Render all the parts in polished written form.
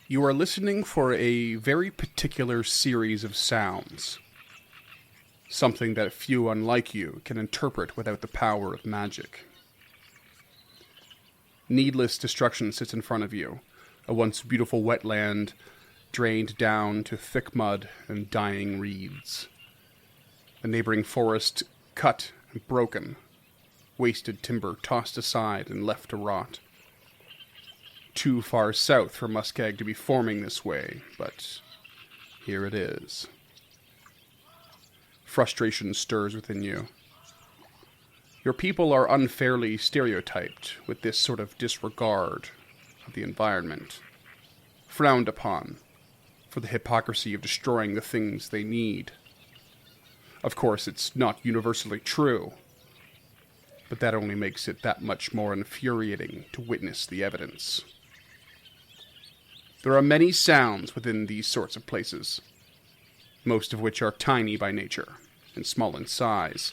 You are listening for a very particular series of sounds. Something that few unlike you can interpret without the power of magic. Needless destruction sits in front of you, a once beautiful wetland drained down to thick mud and dying reeds. A neighboring forest cut and broken, wasted timber tossed aside and left to rot. Too far south for muskeg to be forming this way, but here it is. Frustration stirs within you. Your people are unfairly stereotyped with this sort of disregard of the environment, frowned upon for the hypocrisy of destroying the things they need. Of course, it's not universally true, but that only makes it that much more infuriating to witness the evidence. There are many sounds within these sorts of places, most of which are tiny by nature and small in size,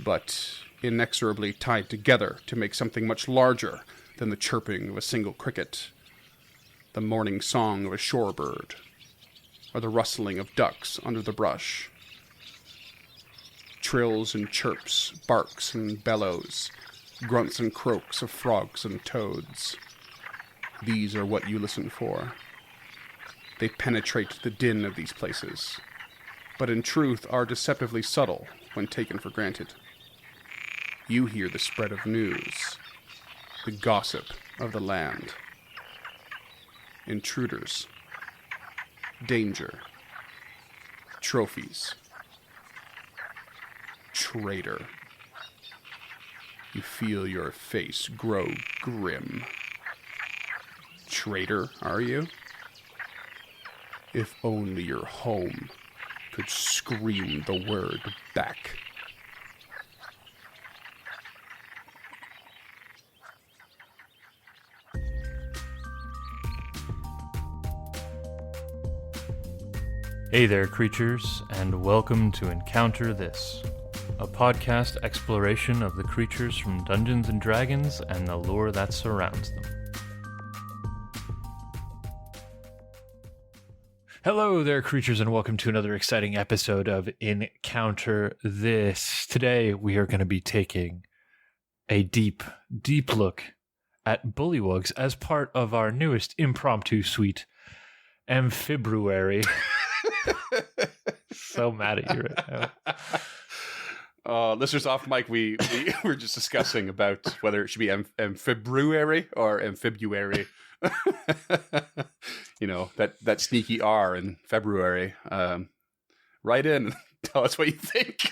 but inexorably tied together to make something much larger than the chirping of a single cricket, the morning song of a shorebird, or the rustling of ducks under the brush. Trills and chirps, barks and bellows, grunts and croaks of frogs and toads. These are what you listen for. They penetrate the din of these places, but in truth are deceptively subtle when taken for granted. You hear the spread of news, the gossip of the land. Intruders, danger, trophies, traitor. You feel your face grow grim. Traitor, are you? If only your home could scream the word back. Hey there, creatures, and welcome to Encounter This, a podcast exploration of the creatures from Dungeons & Dragons and the lore that surrounds them. Hello there, creatures, and welcome to another exciting episode of Encounter This. Today, we are going to be taking a deep look at Bullywugs as part of our newest impromptu suite, Amphibruary. So mad at you right now. Listeners off mic, we were just discussing about whether it should be Amphibruary or Amphibuary. You know, that sneaky R in February. Write in and tell us what you think.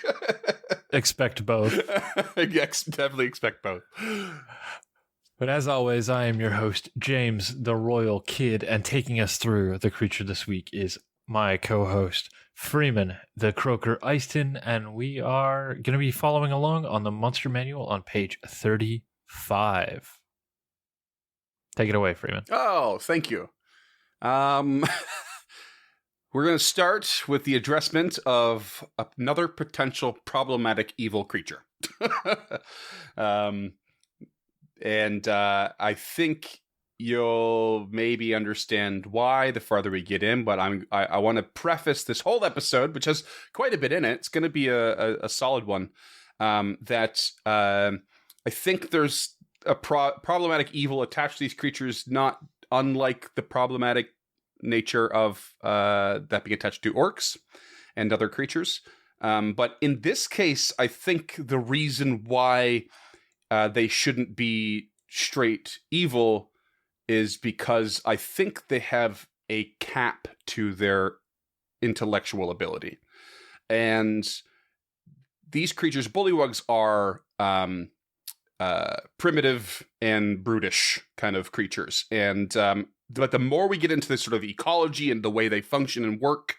Expect both. Yes, definitely expect both. But as always, I am your host, James, the Royal Kid, and taking us through the creature this week is my co-host, Freeman, the Croaker Eiston, and we are going to be following along on the Monster Manual on page 35. Take it away, Freeman. Oh, thank you. We're going to start with the addressment of another potential problematic evil creature. And I think you'll maybe understand why the farther we get in, but I want to preface this whole episode, which has quite a bit in it. It's going to be a solid one. That I think there's a problematic evil attached to these creatures, not unlike the problematic nature of that being attached to orcs and other creatures. But in this case, I think the reason why they shouldn't be straight evil is because I think they have a cap to their intellectual ability. And these creatures, Bullywugs, are primitive and brutish kind of creatures. And but the more we get into this sort of ecology and the way they function and work,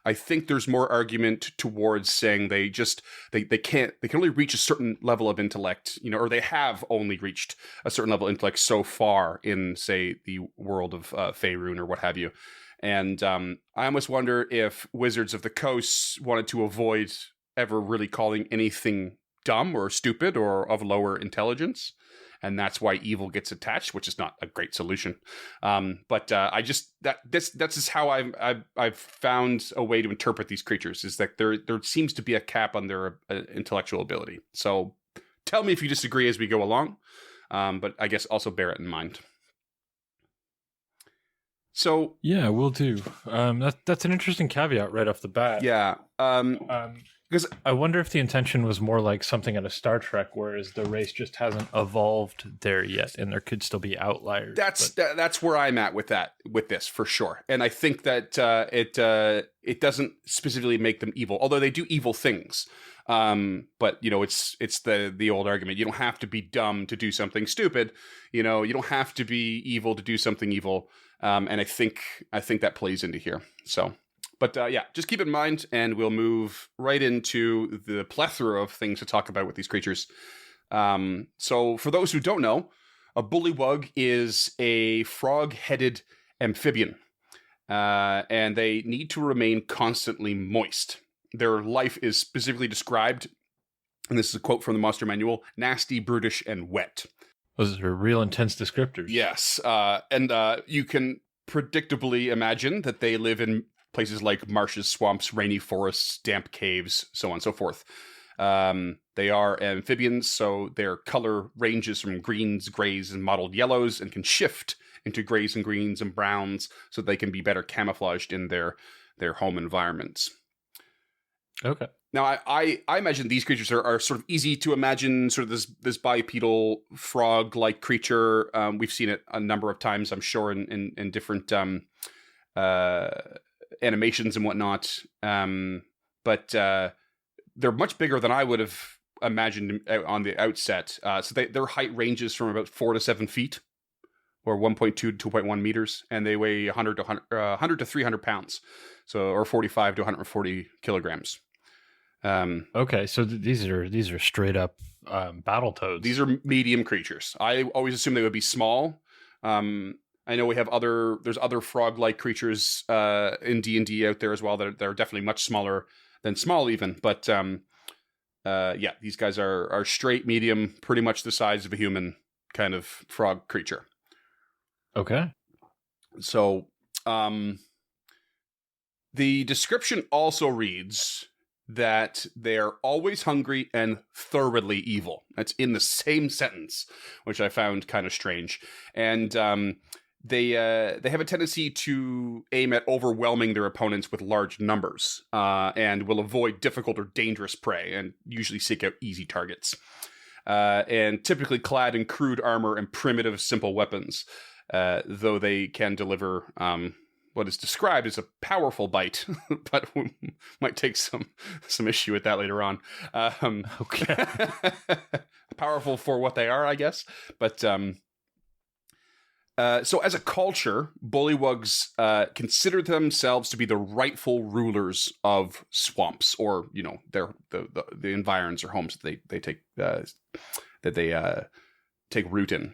I think there's more argument towards saying they can only reach a certain level of intellect, you know, or they have only reached a certain level of intellect so far in, say, the world of Faerun or what have you. And I almost wonder if Wizards of the Coast wanted to avoid ever really calling anything dumb or stupid or of lower intelligence. And that's why evil gets attached, which is not a great solution. But that's just how I've found a way to interpret these creatures, is that there seems to be a cap on their intellectual ability. So tell me if you disagree as we go along, but I guess also bear it in mind. So yeah, we'll do. That's an interesting caveat right off the bat. Yeah. Because I wonder if the intention was more like something out of Star Trek, whereas the race just hasn't evolved there yet, and there could still be outliers. That's where I'm at with this for sure. And I think that it doesn't specifically make them evil, although they do evil things. But it's the old argument: you don't have to be dumb to do something stupid. You don't have to be evil to do something evil. And I think that plays into here. So. But just keep it in mind, and we'll move right into the plethora of things to talk about with these creatures. So for those who don't know, a bullywug is a frog-headed amphibian, and they need to remain constantly moist. Their life is specifically described, and this is a quote from the Monster Manual, nasty, brutish, and wet. Those are real intense descriptors. Yes, and you can predictably imagine that they live in places like marshes, swamps, rainy forests, damp caves, so on and so forth. They are amphibians, so their color ranges from greens, grays, and mottled yellows, and can shift into grays and greens and browns so they can be better camouflaged in their home environments. Okay. Now, I imagine these creatures are sort of easy to imagine, sort of this bipedal frog-like creature. We've seen it a number of times, I'm sure, in different animations and whatnot, but they're much bigger than I would have imagined on the outset. So their height ranges from about 4 to 7 feet, or 1.2 to 2.1 meters, and they weigh 100 to 300 pounds, or 45 to 140 kilograms. Okay, so these are straight up battle toads. These are medium creatures. I always assumed they would be small. I know there's other frog-like creatures in D&D out there as well that are definitely much smaller than small even. But these guys are straight, medium, pretty much the size of a human kind of frog creature. Okay. So the description also reads that they're always hungry and thoroughly evil. That's in the same sentence, which I found kind of strange. And they have a tendency to aim at overwhelming their opponents with large numbers, and will avoid difficult or dangerous prey, and usually seek out easy targets. And typically clad in crude armor and primitive, simple weapons, though they can deliver what is described as a powerful bite, but we might take some issue with that later on. Okay. Powerful for what they are, I guess. But so as a culture, Bullywugs consider themselves to be the rightful rulers of swamps, or the environs or homes that they take root in.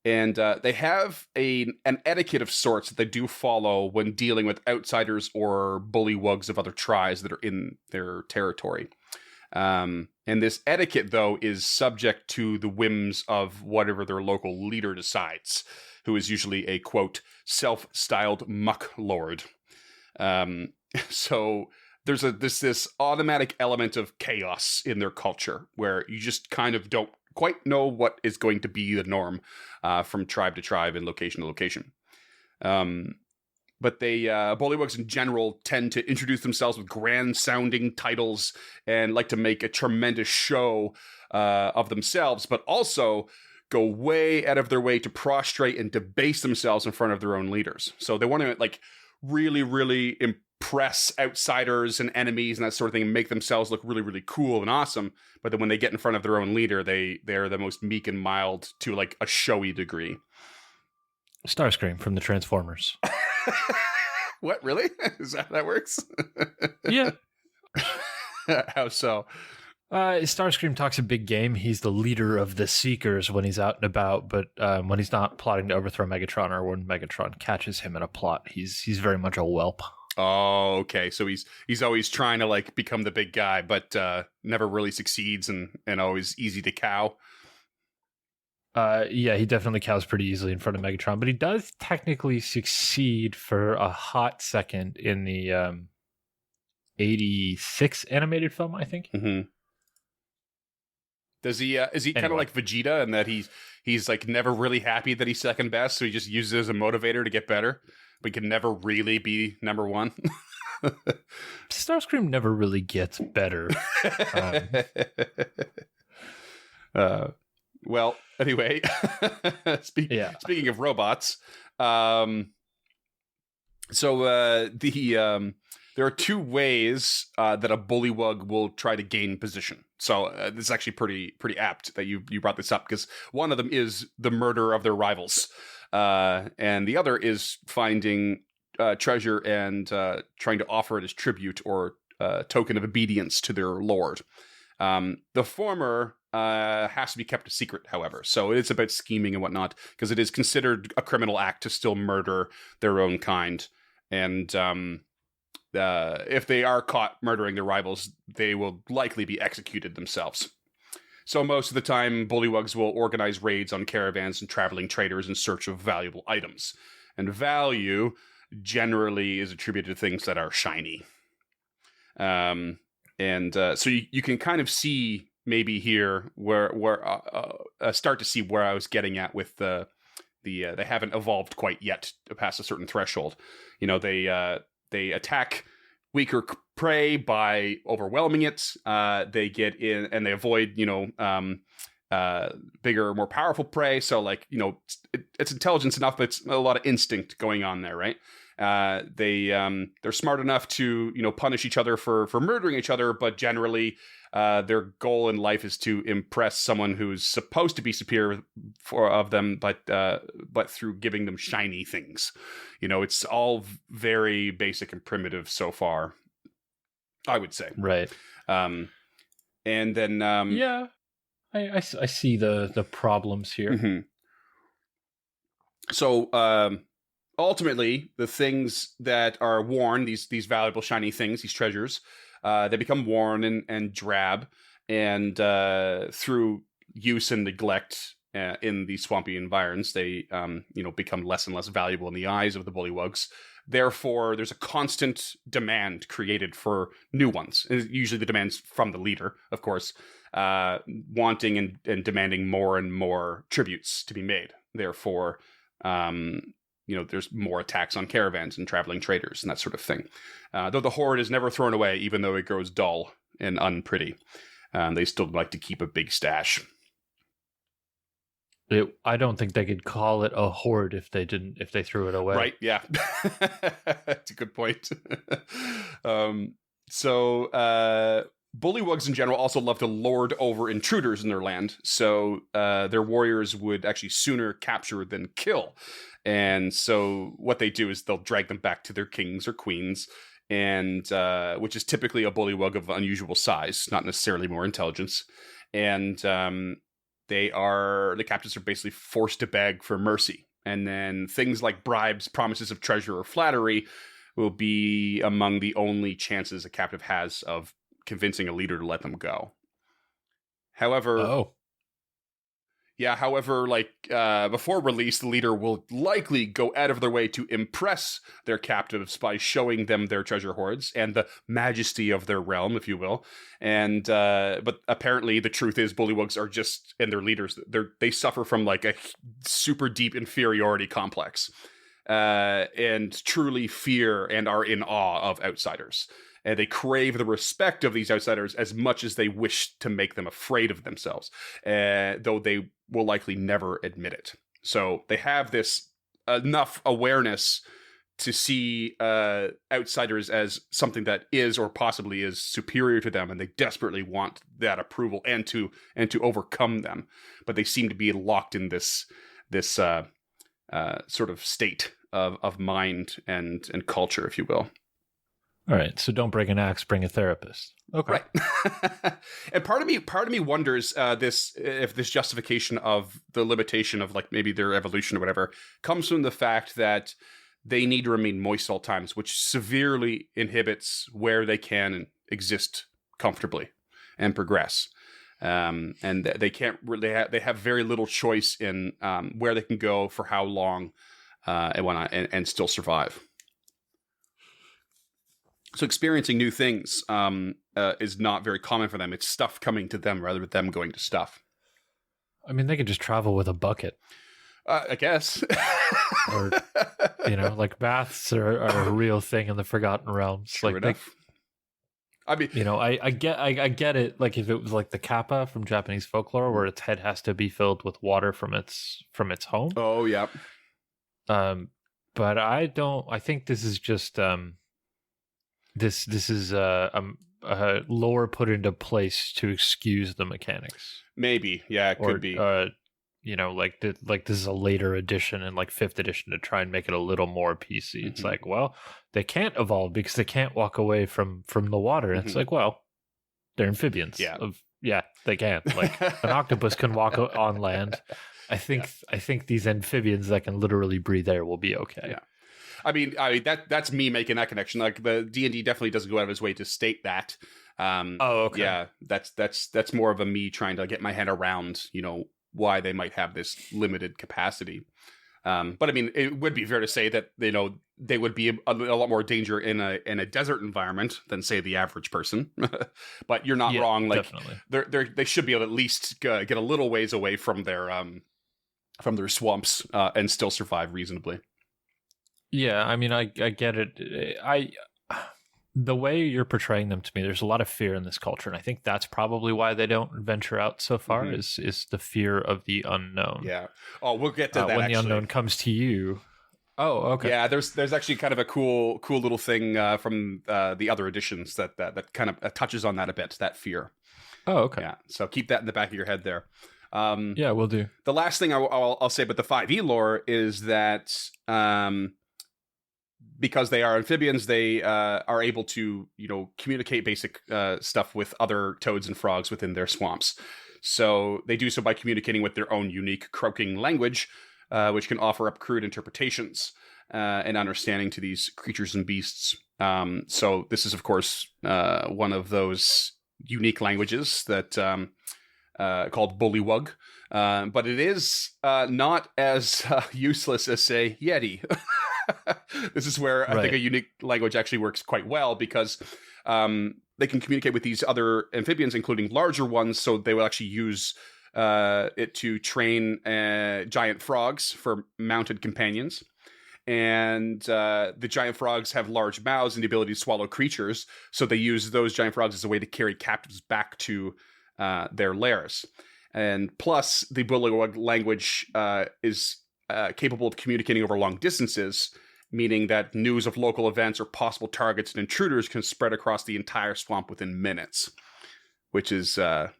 And they have an etiquette of sorts that they do follow when dealing with outsiders or bullywugs of other tribes that are in their territory. And this etiquette, though, is subject to the whims of whatever their local leader decides, who is usually a, quote, self-styled muck lord. So there's this automatic element of chaos in their culture where you just kind of don't quite know what is going to be the norm from tribe to tribe and location to location. But bullywugs in general tend to introduce themselves with grand-sounding titles and like to make a tremendous show of themselves, but also go way out of their way to prostrate and debase themselves in front of their own leaders. So they want to really, really impress outsiders and enemies and that sort of thing and make themselves look really, really cool and awesome. But then when they get in front of their own leader, they're the most meek and mild to like a showy degree. Starscream from the Transformers. What, really? Is that how that works? Yeah. How so? Starscream talks a big game. He's the leader of the Seekers when he's out and about, but when he's not plotting to overthrow Megatron or when Megatron catches him in a plot, he's very much a whelp. Oh, okay. So he's always trying to like become the big guy, but never really succeeds, and always easy to cow. Yeah, he definitely cows pretty easily in front of Megatron, but he does technically succeed for a hot second in the 86 animated film, I think. Mm-hmm. Does he? Is he kind of like Vegeta in that he's like never really happy that he's second best, so he just uses it as a motivator to get better, but he can never really be number one? Starscream never really gets better. Well, anyway, speaking of robots, there are two ways that a Bullywug will try to gain position. So this is actually pretty apt that you brought this up, because one of them is the murder of their rivals, and the other is finding treasure and trying to offer it as tribute or token of obedience to their lord. The former has to be kept a secret, however, so it's about scheming and whatnot, because it is considered a criminal act to still murder their own kind, and if they are caught murdering their rivals, they will likely be executed themselves. So most of the time, Bullywugs will organize raids on caravans and traveling traders in search of valuable items, and value generally is attributed to things that are shiny. So you can kind of see maybe here where start to see where I was getting at with they haven't evolved quite yet past a certain threshold. You know, they attack weaker prey by overwhelming it. They get in and they avoid, bigger, more powerful prey. So like, it's intelligence enough, but it's a lot of instinct going on there, right? They're smart enough to, punish each other for murdering each other, but generally their goal in life is to impress someone who's supposed to be superior of them, but through giving them shiny things. It's all very basic and primitive so far, I would say. Right. And then yeah, I see the problems here. Mm-hmm. So ultimately, the things that are worn, these valuable shiny things, these treasures, they become worn and drab, and through use and neglect in these swampy environs, they become less and less valuable in the eyes of the Bullywugs. Therefore, there's a constant demand created for new ones. Usually the demand's from the leader, of course, wanting and demanding more and more tributes to be made. Therefore, there's more attacks on caravans and traveling traders and that sort of thing. Though the horde is never thrown away, even though it grows dull and unpretty. They still like to keep a big stash. I don't think they could call it a horde if they threw it away. Right, yeah. That's a good point. Bullywugs in general also love to lord over intruders in their land, so their warriors would actually sooner capture than kill. And so what they do is they'll drag them back to their kings or queens, and which is typically a Bullywug of unusual size, not necessarily more intelligence. And the captives are basically forced to beg for mercy. And then things like bribes, promises of treasure, or flattery will be among the only chances a captive has of convincing a leader to let them go. However, before release, the leader will likely go out of their way to impress their captives by showing them their treasure hoards and the majesty of their realm, if you will. And but apparently, the truth is, Bullywugs are just, and their leaders, they suffer from like a super deep inferiority complex, and truly fear and are in awe of outsiders. And they crave the respect of these outsiders as much as they wish to make them afraid of themselves, though they will likely never admit it. So they have this enough awareness to see outsiders as something that is or possibly is superior to them, and they desperately want that approval and to overcome them. But they seem to be locked in this sort of state of mind and culture, if you will. All right, so don't bring an axe, bring a therapist. Okay. Right. And part of me wonders if this justification of the limitation of like maybe their evolution or whatever comes from the fact that they need to remain moist all times, which severely inhibits where they can exist comfortably and progress. And they can't really they have very little choice in where they can go for how long and whatnot, and still survive. So experiencing new things is not very common for them. It's stuff coming to them rather than them going to stuff. I mean, they could just travel with a bucket. I guess. Or, like baths are a real thing in the Forgotten Realms. Sure enough. I mean, I get it. Like if it was like the kappa from Japanese folklore, where its head has to be filled with water from its home. Oh yeah. But I don't. I think this is just this is a lore put into place to excuse the mechanics. Maybe, yeah, it could be. Like this is a later edition and like 5th edition to try and make it a little more PC. Mm-hmm. It's like, well, they can't evolve because they can't walk away from the water. And it's like, well, they're amphibians. Yeah, they can. Like an octopus can walk on land. I think these amphibians that can literally breathe air will be okay. Yeah. I mean that's me making that connection. Like the D&D definitely doesn't go out of his way to state that. Okay. Yeah, that's more of a me trying to get my head around, why they might have this limited capacity. But I mean, it would be fair to say that they would be a lot more danger in a desert environment than say the average person. But you're not wrong. Like definitely. They should be able to at least get a little ways away from their swamps and still survive reasonably. Yeah, I mean, I get it. The way you're portraying them to me, there's a lot of fear in this culture, and I think that's probably why they don't venture out so far. Mm-hmm. Is the fear of the unknown? Yeah. Oh, we'll get to that when the unknown comes to you. Oh, okay. Yeah, there's actually kind of a cool little thing from the other editions that kind of touches on that a bit. That fear. Oh, okay. Yeah. So keep that in the back of your head there. Yeah, we'll do. The last thing I'll say about the 5e lore is that because they are amphibians, they are able to, communicate basic stuff with other toads and frogs within their swamps. So they do so by communicating with their own unique croaking language, which can offer up crude interpretations and understanding to these creatures and beasts. So this is, of course, one of those unique languages that called Bullywug. But it is not as useless as, say, Yeti. This is where I think a unique language actually works quite well because they can communicate with these other amphibians, including larger ones. So they will actually use it to train giant frogs for mounted companions. And the giant frogs have large mouths and the ability to swallow creatures. So they use those giant frogs as a way to carry captives back to their lairs. And plus, the Bullywug language is capable of communicating over long distances, meaning that news of local events or possible targets and intruders can spread across the entire swamp within minutes, which is, I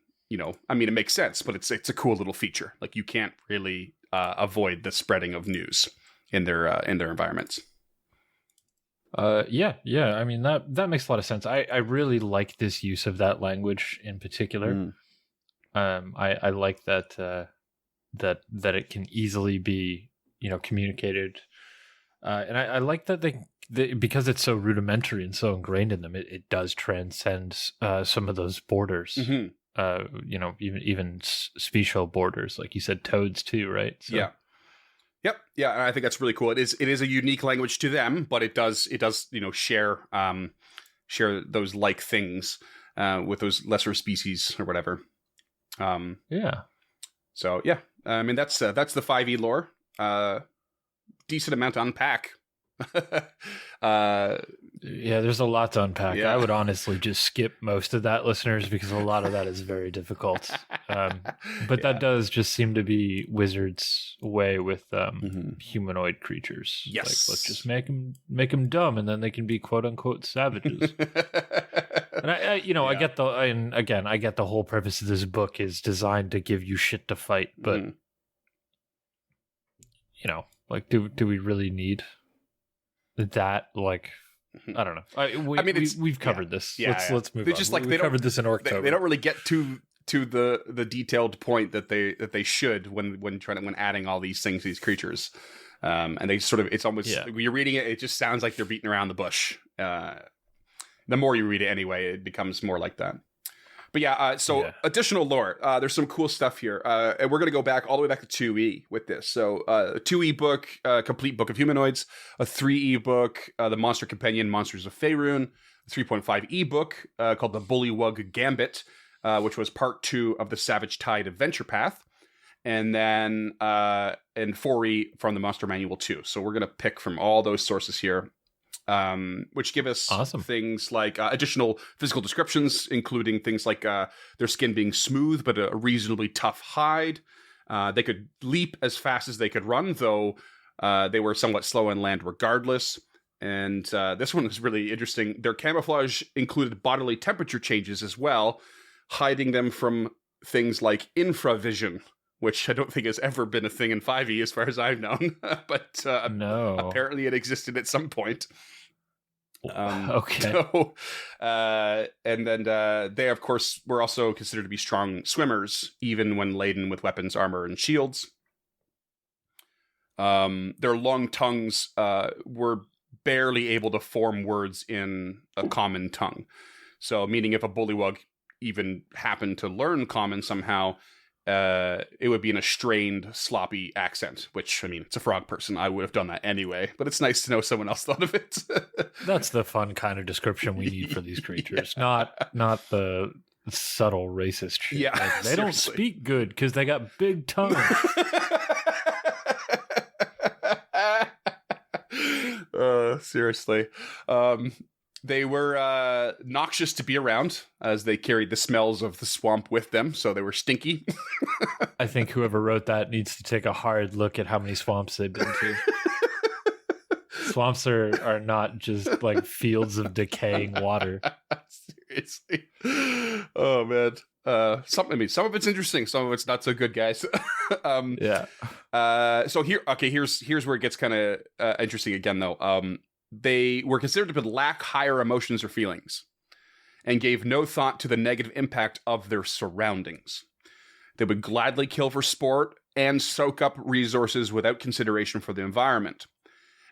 mean, it makes sense, but it's a cool little feature. Like you can't really avoid the spreading of news in their environments. Yeah. I mean, that makes a lot of sense. I really like this use of that language in particular. I like that that it can easily be, communicated. And I like that they because it's so rudimentary and so ingrained in them, it does transcend some of those borders. Mm-hmm. Even special borders, like you said, toads too, right? So. Yeah. Yep. Yeah, and I think that's really cool. It is a unique language to them, but it does share those like things with those lesser species or whatever. Yeah. So yeah, I mean that's the 5e lore. Decent amount to unpack. Yeah, there's a lot to unpack. Yeah. I would honestly just skip most of that, listeners, because a lot of that is very difficult. But that does just seem to be Wizards' way with humanoid creatures. Yes, like, let's just make them dumb, and then they can be quote unquote savages. And I get I get the whole purpose of this book is designed to give you shit to fight, but like, do we really need that? Like, I don't know. We've covered this. Yeah, let's move on. Just like we covered this in October. They don't really get to the detailed point that they should when adding all these things, these creatures. And they sort of, it's almost, when you're reading it, it just sounds like they're beating around the bush. The more you read it anyway, it becomes more like that. But additional lore. There's some cool stuff here. And we're going to go back all the way back to 2E with this. So a 2E book, Complete Book of Humanoids, a 3E book, The Monster Companion, Monsters of Faerun, a 3.5E book called The Bullywug Gambit, which was part 2 of the Savage Tide Adventure Path. And then and 4E from the Monster Manual 2. So we're going to pick from all those sources here, which give us things like additional physical descriptions, including things like their skin being smooth but a reasonably tough hide. They could leap as fast as they could run, though they were somewhat slow on land regardless. And this one is really interesting. Their camouflage included bodily temperature changes as well, hiding them from things like infravision, which I don't think has ever been a thing in 5e as far as I've known. But apparently it existed at some point. Okay. So, and then they, of course, were also considered to be strong swimmers, even when laden with weapons, armor, and shields. Their long tongues were barely able to form words in a common tongue. So, meaning if a bullywug even happened to learn common somehow, it would be in a strained, sloppy accent, which, I mean, it's a frog person. I would have done that anyway, but it's nice to know someone else thought of it. That's the fun kind of description we need for these creatures, not the subtle racist shit. Yeah, like, they don't speak good because they got big tongues. Seriously. They were noxious to be around, as they carried the smells of the swamp with them, so they were stinky. I think whoever wrote that needs to take a hard look at how many swamps they've been to. Swamps are not just like fields of decaying water. Seriously. Oh, man. Some of it's interesting, some of it's not so good, guys. So here's where it gets kind of interesting again, though. They were considered to lack higher emotions or feelings and gave no thought to the negative impact of their surroundings. They would gladly kill for sport and soak up resources without consideration for the environment.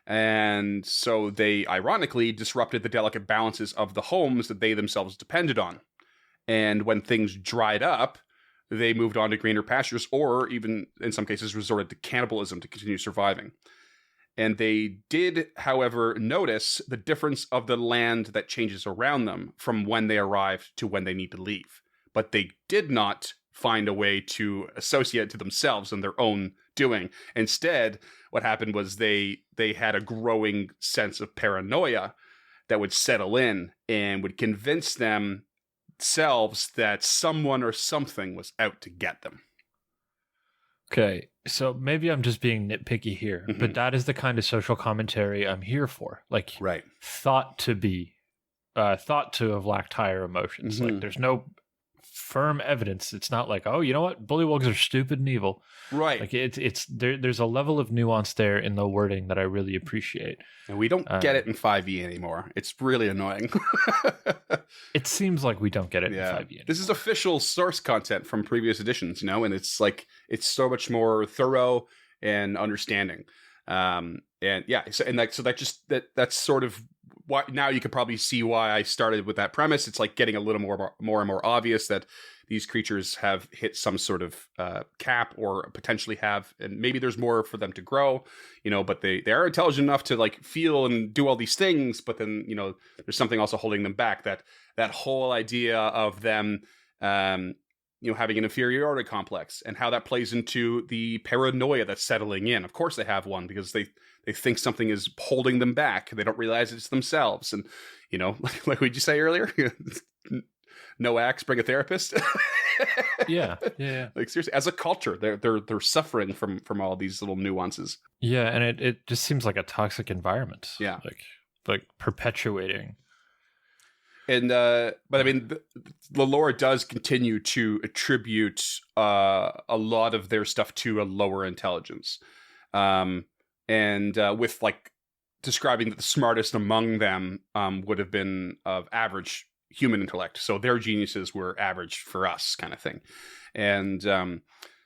And so they, ironically, disrupted the delicate balances of the homes that they themselves depended on. And when things dried up, they moved on to greener pastures or even, in some cases, resorted to cannibalism to continue surviving. And they did, however, notice the difference of the land that changes around them from when they arrive to when they need to leave. But they did not find a way to associate it to themselves and their own doing. Instead, what happened was they had a growing sense of paranoia that would settle in and would convince themselves that someone or something was out to get them. Okay, so maybe I'm just being nitpicky here, but that is the kind of social commentary I'm here for. Like, thought to have lacked higher emotions. Like, there's no firm evidence. It's not like, oh, you know what, bullywugs are stupid and evil. Right. Like it's there's a level of nuance there in the wording that I really appreciate. And we don't get it in 5e anymore. It's really annoying. It seems like we don't get it in 5e anymore. This is official source content from previous editions, and it's like it's so much more thorough and understanding. That's sort of why now you can probably see why I started with that premise. It's like getting a little more and more obvious that these creatures have hit some sort of cap or potentially have, and maybe there's more for them to grow, but they are intelligent enough to like feel and do all these things, but then, there's something also holding them back, that whole idea of them, having an inferiority complex and how that plays into the paranoia that's settling in. Of course they have one because they think something is holding them back. They don't realize it's themselves. And, like what did you say earlier? No axe, bring a therapist. Yeah. Like seriously, as a culture, they're suffering from all these little nuances. Yeah, and it just seems like a toxic environment. Yeah, like perpetuating. And but I mean, the lore does continue to attribute a lot of their stuff to a lower intelligence, and with like describing that the smartest among them would have been of average human intellect, so their geniuses were average for us, kind of thing. And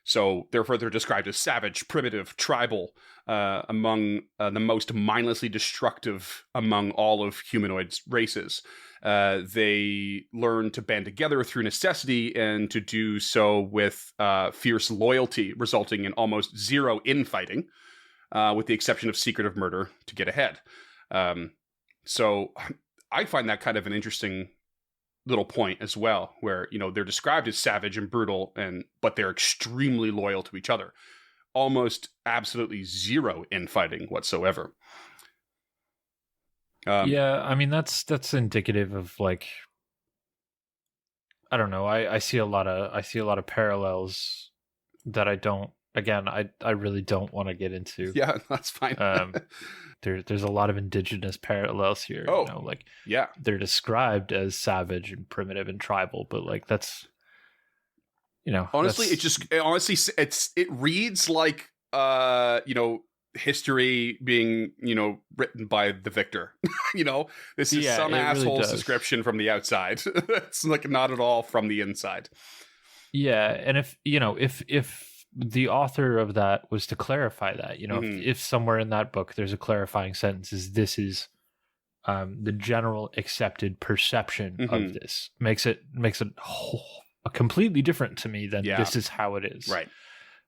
So therefore, they're described as savage, primitive, tribal, among the most mindlessly destructive among all of humanoid races. They learn to band together through necessity and to do so with fierce loyalty, resulting in almost zero infighting, with the exception of secretive murder to get ahead. So I find that kind of an interesting little point as well, where, you know, they're described as savage and brutal, but they're extremely loyal to each other. Almost absolutely zero infighting whatsoever. Yeah, I mean that's indicative of, like, I don't know. I see a lot of parallels that I really don't want to get into. Yeah, that's fine. There's a lot of indigenous parallels here. Oh, you know, like, yeah, they're described as savage and primitive and tribal, but like that's, you know, honestly, it reads like you know, history being, you know, written by the victor. You know, this is some asshole's really description from the outside. It's like not at all from the inside. Yeah, and if the author of that was to clarify that, you know, if somewhere in that book there's a clarifying sentence, this is the general accepted perception of this, makes it completely different to me than this is how it is. Right.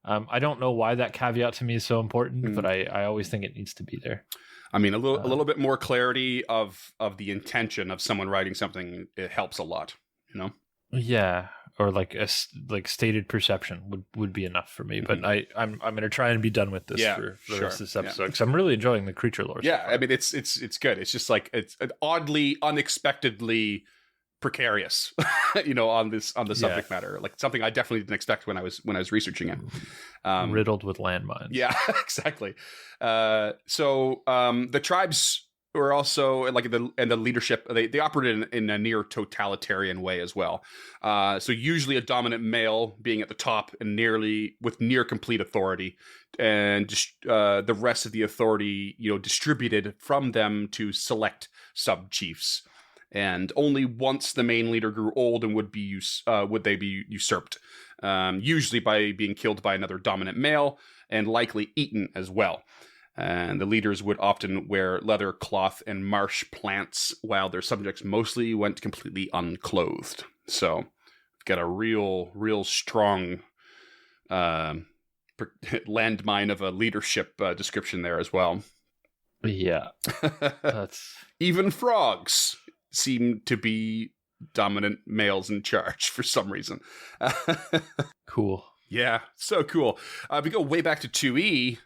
I don't know why that caveat to me is so important, but I always think it needs to be there. I mean, a little bit more clarity of the intention of someone writing something, it helps a lot, you know? Yeah, or like stated perception would be enough for me. But I'm going to try and be done with this for the rest of this episode, because I'm really enjoying the creature lore. Yeah, so I mean, it's good. It's just like it's oddly, unexpectedly precarious, you know, on the subject matter. Like something I definitely didn't expect when I was researching it. Riddled with landmines. Yeah, exactly. So the tribes were also like the leadership. They operated in a near totalitarian way as well. So usually a dominant male being at the top and with near complete authority, and the rest of the authority, you know, distributed from them to select sub chiefs. And only once the main leader grew old and would they be usurped, usually by being killed by another dominant male and likely eaten as well. And the leaders would often wear leather, cloth, and marsh plants, while their subjects mostly went completely unclothed. So we've got a real strong landmine of a leadership description there as well. Yeah. Even frogs seem to be dominant males in charge for some reason. Cool. Yeah, so cool. If we go way back to 2E,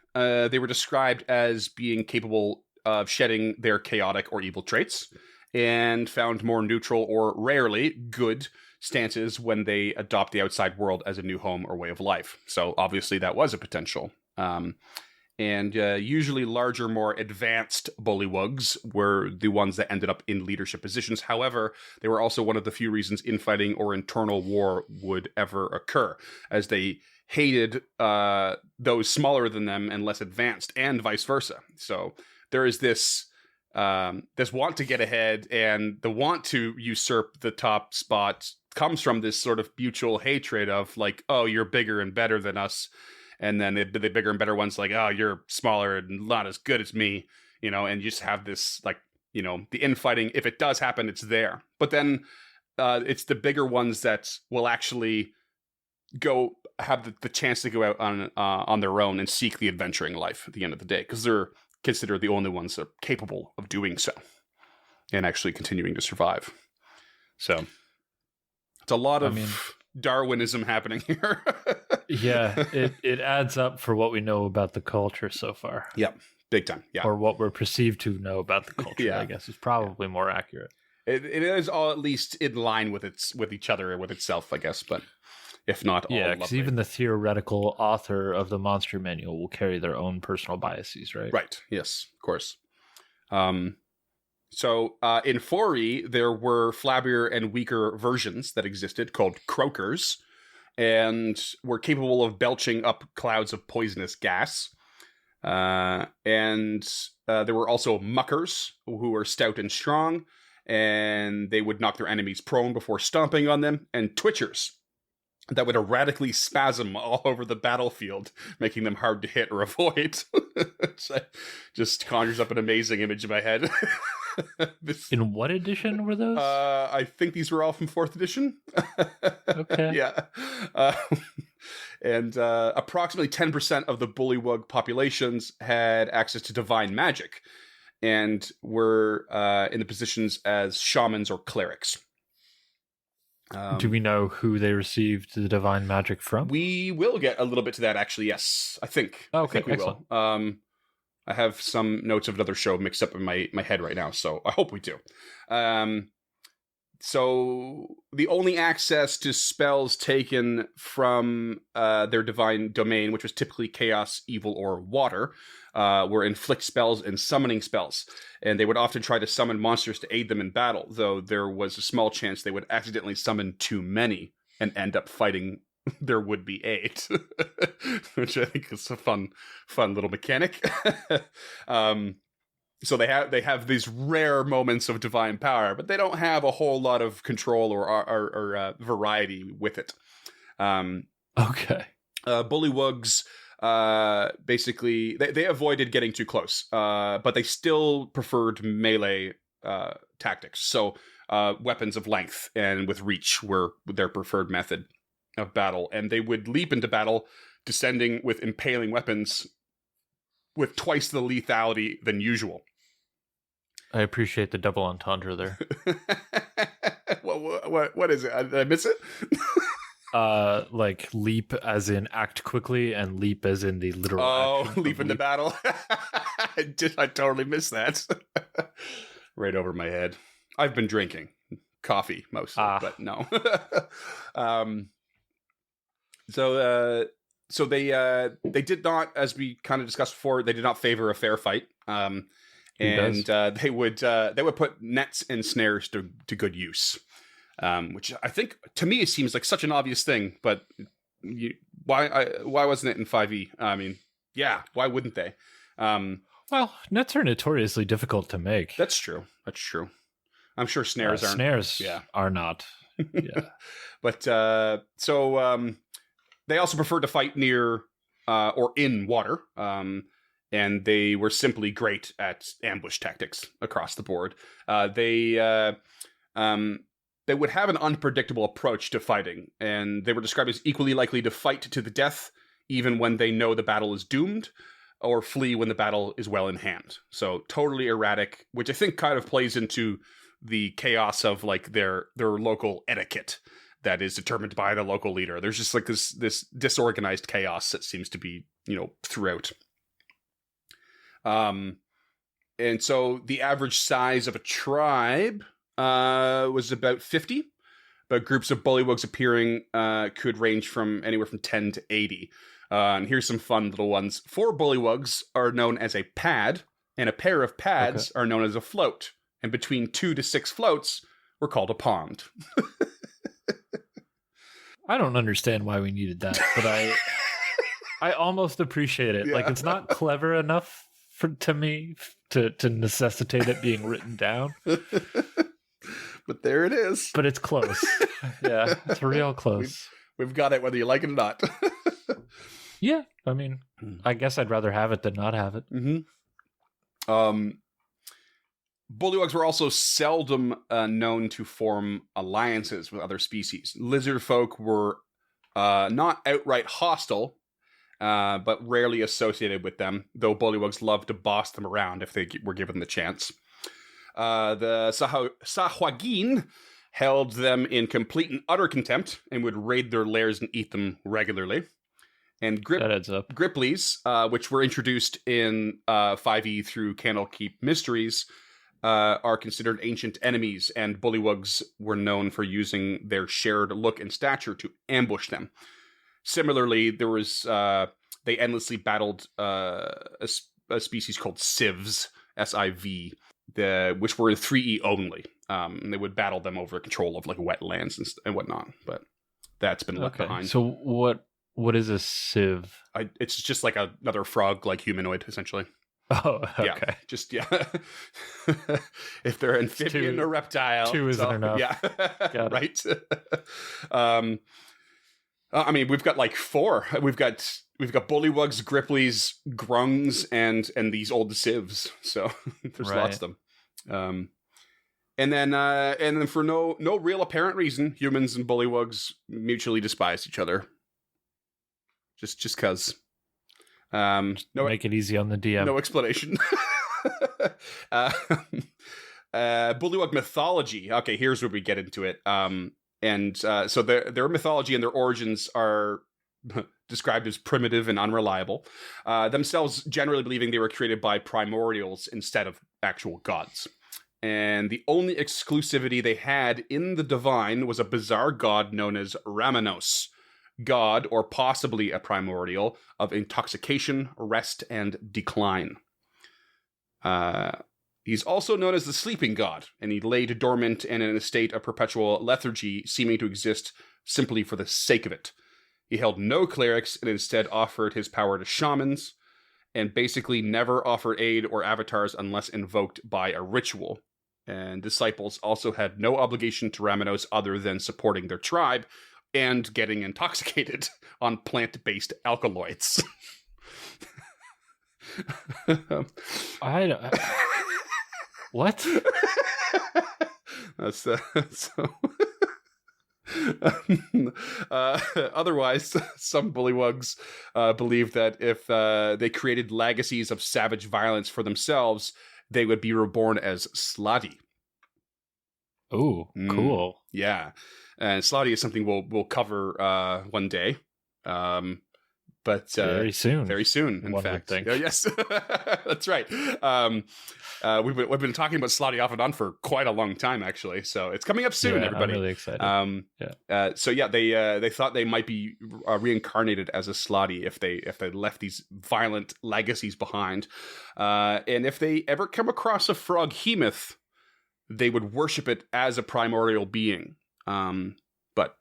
they were described as being capable of shedding their chaotic or evil traits, and found more neutral or rarely good stances when they adopt the outside world as a new home or way of life. So obviously that was a potential. And usually larger, more advanced Bullywugs were the ones that ended up in leadership positions. However, they were also one of the few reasons infighting or internal war would ever occur, as they hated those smaller than them and less advanced, and vice versa. So there is this want to get ahead, and the want to usurp the top spot comes from this sort of mutual hatred of like, oh, you're bigger and better than us. And then the bigger and better ones like, oh, you're smaller and not as good as me, you know, and you just have this, like, you know, the infighting. If it does happen, it's there. But then it's the bigger ones that will actually go have the chance to go out on their own and seek the adventuring life at the end of the day, because they're considered the only ones that are capable of doing so and actually continuing to survive. So it's a lot of Darwinism happening here. Yeah, it adds up for what we know about the culture so far. Yep, big time. Yeah, or what we're perceived to know about the culture. Yeah. I guess is probably more accurate. It is all at least in line with each other, with itself, I guess. But if not, all because even the theoretical author of the monster manual will carry their own personal biases, right? Right. Yes, of course. So in 4E, there were flabbier and weaker versions that existed called croakers, and were capable of belching up clouds of poisonous gas. And there were also muckers, who were stout and strong, and they would knock their enemies prone before stomping on them, and twitchers, that would erratically spasm all over the battlefield, making them hard to hit or avoid. So just conjures up an amazing image in my head. In what edition were those? I think these were all from 4th edition. Okay. Yeah. And approximately 10% of the Bullywug populations had access to divine magic and were in the positions as shamans or clerics. Do we know who they received the divine magic from? We will get a little bit to that, actually, yes. I think. Okay, I think we excellent. will. I have some notes of another show mixed up in my head right now, so I hope we do. So the only access to spells taken from their divine domain, which was typically chaos, evil, or water, were inflict spells and summoning spells. And they would often try to summon monsters to aid them in battle, though there was a small chance they would accidentally summon too many and end up fighting their would-be aid, which I think is a fun little mechanic. So they have these rare moments of divine power, but they don't have a whole lot of control or variety with it. Okay. Bullywugs basically they avoided getting too close, but they still preferred melee tactics. So weapons of length and with reach were their preferred method of battle, and they would leap into battle, descending with impaling weapons with twice the lethality than usual. I appreciate the double entendre there. What is it? Did I miss it? Like leap as in act quickly and leap as in the literal action. Leap into battle. I totally missed that. Right over my head. I've been drinking coffee mostly, but no. So they did not, as we kind of discussed before, they did not favor a fair fight. And they would put nets and snares to good use, which I think to me it seems like such an obvious thing. But why wasn't it in 5e? I mean, yeah, why wouldn't they? Well, nets are notoriously difficult to make. That's true. I'm sure snares aren't. Snares are not. Yeah, but they also preferred to fight near or in water. And they were simply great at ambush tactics across the board. They would have an unpredictable approach to fighting, and they were described as equally likely to fight to the death, even when they know the battle is doomed, or flee when the battle is well in hand. So totally erratic, which I think kind of plays into the chaos of like their local etiquette that is determined by the local leader. There's just like this disorganized chaos that seems to be, throughout. And so the average size of a tribe was about 50, but groups of Bullywugs appearing could range from anywhere from 10 to 80. And here's some fun little ones. 4 Bullywugs are known as a pad, and a pair of pads are known as a float. And between 2 to 6 floats were called a pond. I don't understand why we needed that, but I almost appreciate it. Yeah. Like, it's not clever enough to me to necessitate it being written down. But there it is. But it's close. Yeah, it's real close. We've got it whether you like it or not. Yeah, I mean, I guess I'd rather have it than not have it. Mm-hmm. Bullywugs were also seldom known to form alliances with other species. Lizard folk were not outright hostile, but rarely associated with them, though Bullywugs loved to boss them around if they were given the chance. The Sahuagin held them in complete and utter contempt and would raid their lairs and eat them regularly. And that adds up. Griplies, which were introduced in 5e through Candlekeep Mysteries, are considered ancient enemies, and Bullywugs were known for using their shared look and stature to ambush them. Similarly, there was they endlessly battled a species called Sivs, S-I-V, which were in 3E only. And they would battle them over control of like wetlands and whatnot, but that's been left behind. So what is a sieve? It's just like another frog-like humanoid, essentially. Oh, okay. If they're amphibian or reptile. 2 isn't enough. Yeah, right. I mean, we've got like 4. We've got Bullywugs, Gripplies, Grungs, and these old civs. So there's lots of them. And then for no real apparent reason, humans and Bullywugs mutually despise each other. Just cause. Make it easy on the DM. No explanation. Bullywug mythology. Okay, here's where we get into it. So their mythology and their origins are described as primitive and unreliable, themselves generally believing they were created by primordials instead of actual gods. And the only exclusivity they had in the divine was a bizarre god known as Ramenos, god, or possibly a primordial, of intoxication, rest, and decline. He's also known as the sleeping god, and he laid dormant and in a state of perpetual lethargy, seeming to exist simply for the sake of it. He held no clerics and instead offered his power to shamans, and basically never offered aid or avatars unless invoked by a ritual. And disciples also had no obligation to Ramenos other than supporting their tribe and getting intoxicated on plant-based alkaloids. What? Otherwise, some Bullywugs believe that if they created legacies of savage violence for themselves, they would be reborn as Slotty. Oh, cool. Yeah. And Slotty is something we'll cover one day. But very soon, in fact. Yes, that's right. We've been talking about Slotty off and on for quite a long time, actually. So it's coming up soon, everybody. I'm really excited. They thought they might be reincarnated as a Slotty if they left these violent legacies behind, and if they ever come across a froghemoth, they would worship it as a primordial being. But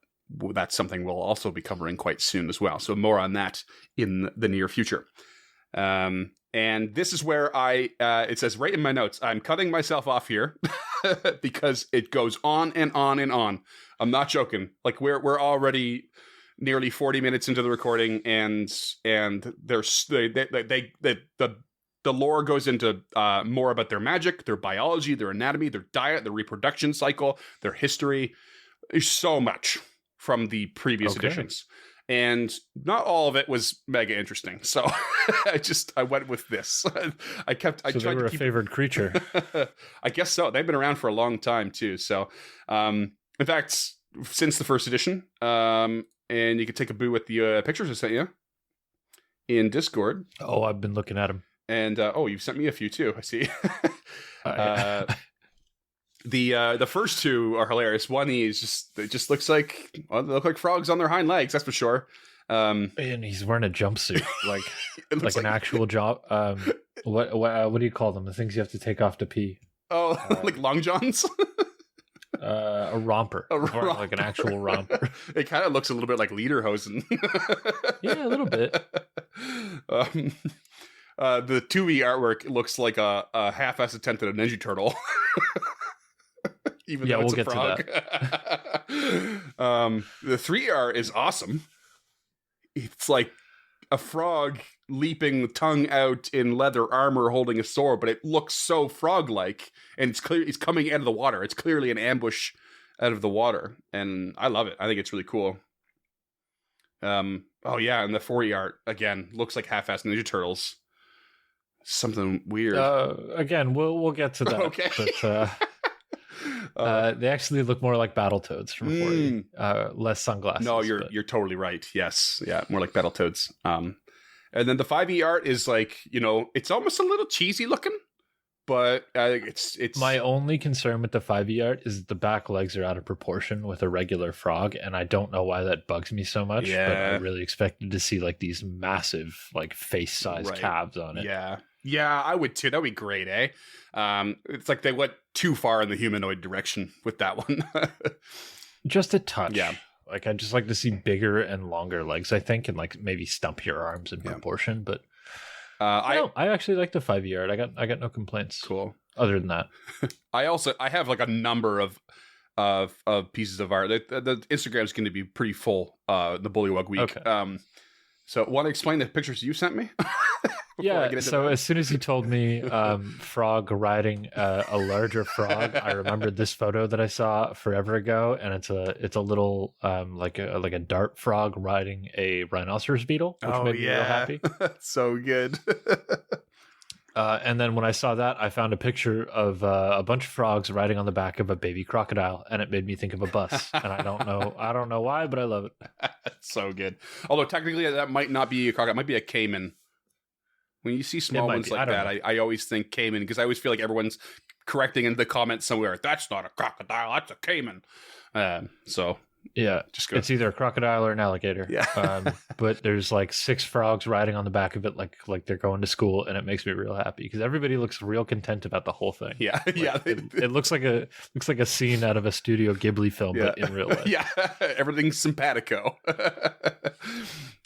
that's something we'll also be covering quite soon as well. So more on that in the near future. And this is where it says right in my notes, I'm cutting myself off here because it goes on and on and on. I'm not joking. Like we're already nearly 40 minutes into the recording, and the lore goes into more about their magic, their biology, their anatomy, their diet, their reproduction cycle, their history. There's so much from the previous editions. And not all of it was mega interesting. So I went with this. I tried they were a favorite creature. I guess so. They've been around for a long time too. So, in fact, since the first edition, and you can take a boo at the pictures I sent you in Discord. Oh, I've been looking at them. And you've sent me a few too. I see. The first two are hilarious. One is it just looks like they look like frogs on their hind legs. That's for sure. And he's wearing a jumpsuit, like an actual job. What do you call them? The things you have to take off to pee. Oh, like long johns. A romper, like an actual romper. It kind of looks a little bit like lederhosen. Yeah, a little bit. The 2E artwork looks like a half-assed attempt at a Ninja Turtle. Even though it's a frog. To that. The 3R is awesome. It's like a frog leaping tongue out in leather armor holding a sword, but it looks so frog-like, and it's clear he's coming out of the water. It's clearly an ambush out of the water, and I love it. I think it's really cool. And the 4E art, again, looks like half-assed Ninja Turtles. Something weird. Again, we'll get to that. Okay. But they actually look more like Battletoads from 4E. Less sunglasses. No, you're totally right. Yes. Yeah, more like Battletoads. And then the 5E art is like, it's almost a little cheesy looking, but it's my only concern with the 5E art is the back legs are out of proportion with a regular frog, and I don't know why that bugs me so much. Yeah. But I really expected to see like these massive, like face-sized calves on it. Yeah, I would too. That'd be great, eh? It's like they went too far in the humanoid direction with that one. Just a touch. Yeah. Like I'd just like to see bigger and longer legs, I think, and like maybe stumpier arms in proportion. But I actually like the 5E art. I got no complaints. Cool. Other than that, I have like a number of of pieces of art. The Instagram is going to be pretty full. The Bullywug week. Okay. So, want to explain the pictures you sent me? Yeah. So that? as soon as you told me frog riding a larger frog, I remembered this photo that I saw forever ago, and it's a little like a dart frog riding a rhinoceros beetle, which made me real happy. So good. And then when I saw that, I found a picture of a bunch of frogs riding on the back of a baby crocodile, and it made me think of a bus. And I don't know why, but I love it. So good. Although technically that might not be a crocodile, it might be a caiman. When you see small ones like that, I always think caiman, because I always feel like everyone's correcting in the comments somewhere. That's not a crocodile, that's a caiman. So yeah, just go. It's either a crocodile or an alligator. Yeah. But there's like 6 frogs riding on the back of it, like they're going to school, and it makes me real happy because everybody looks real content about the whole thing. Yeah, like, yeah. It looks like a scene out of a Studio Ghibli film, but in real life. Yeah, everything's simpatico.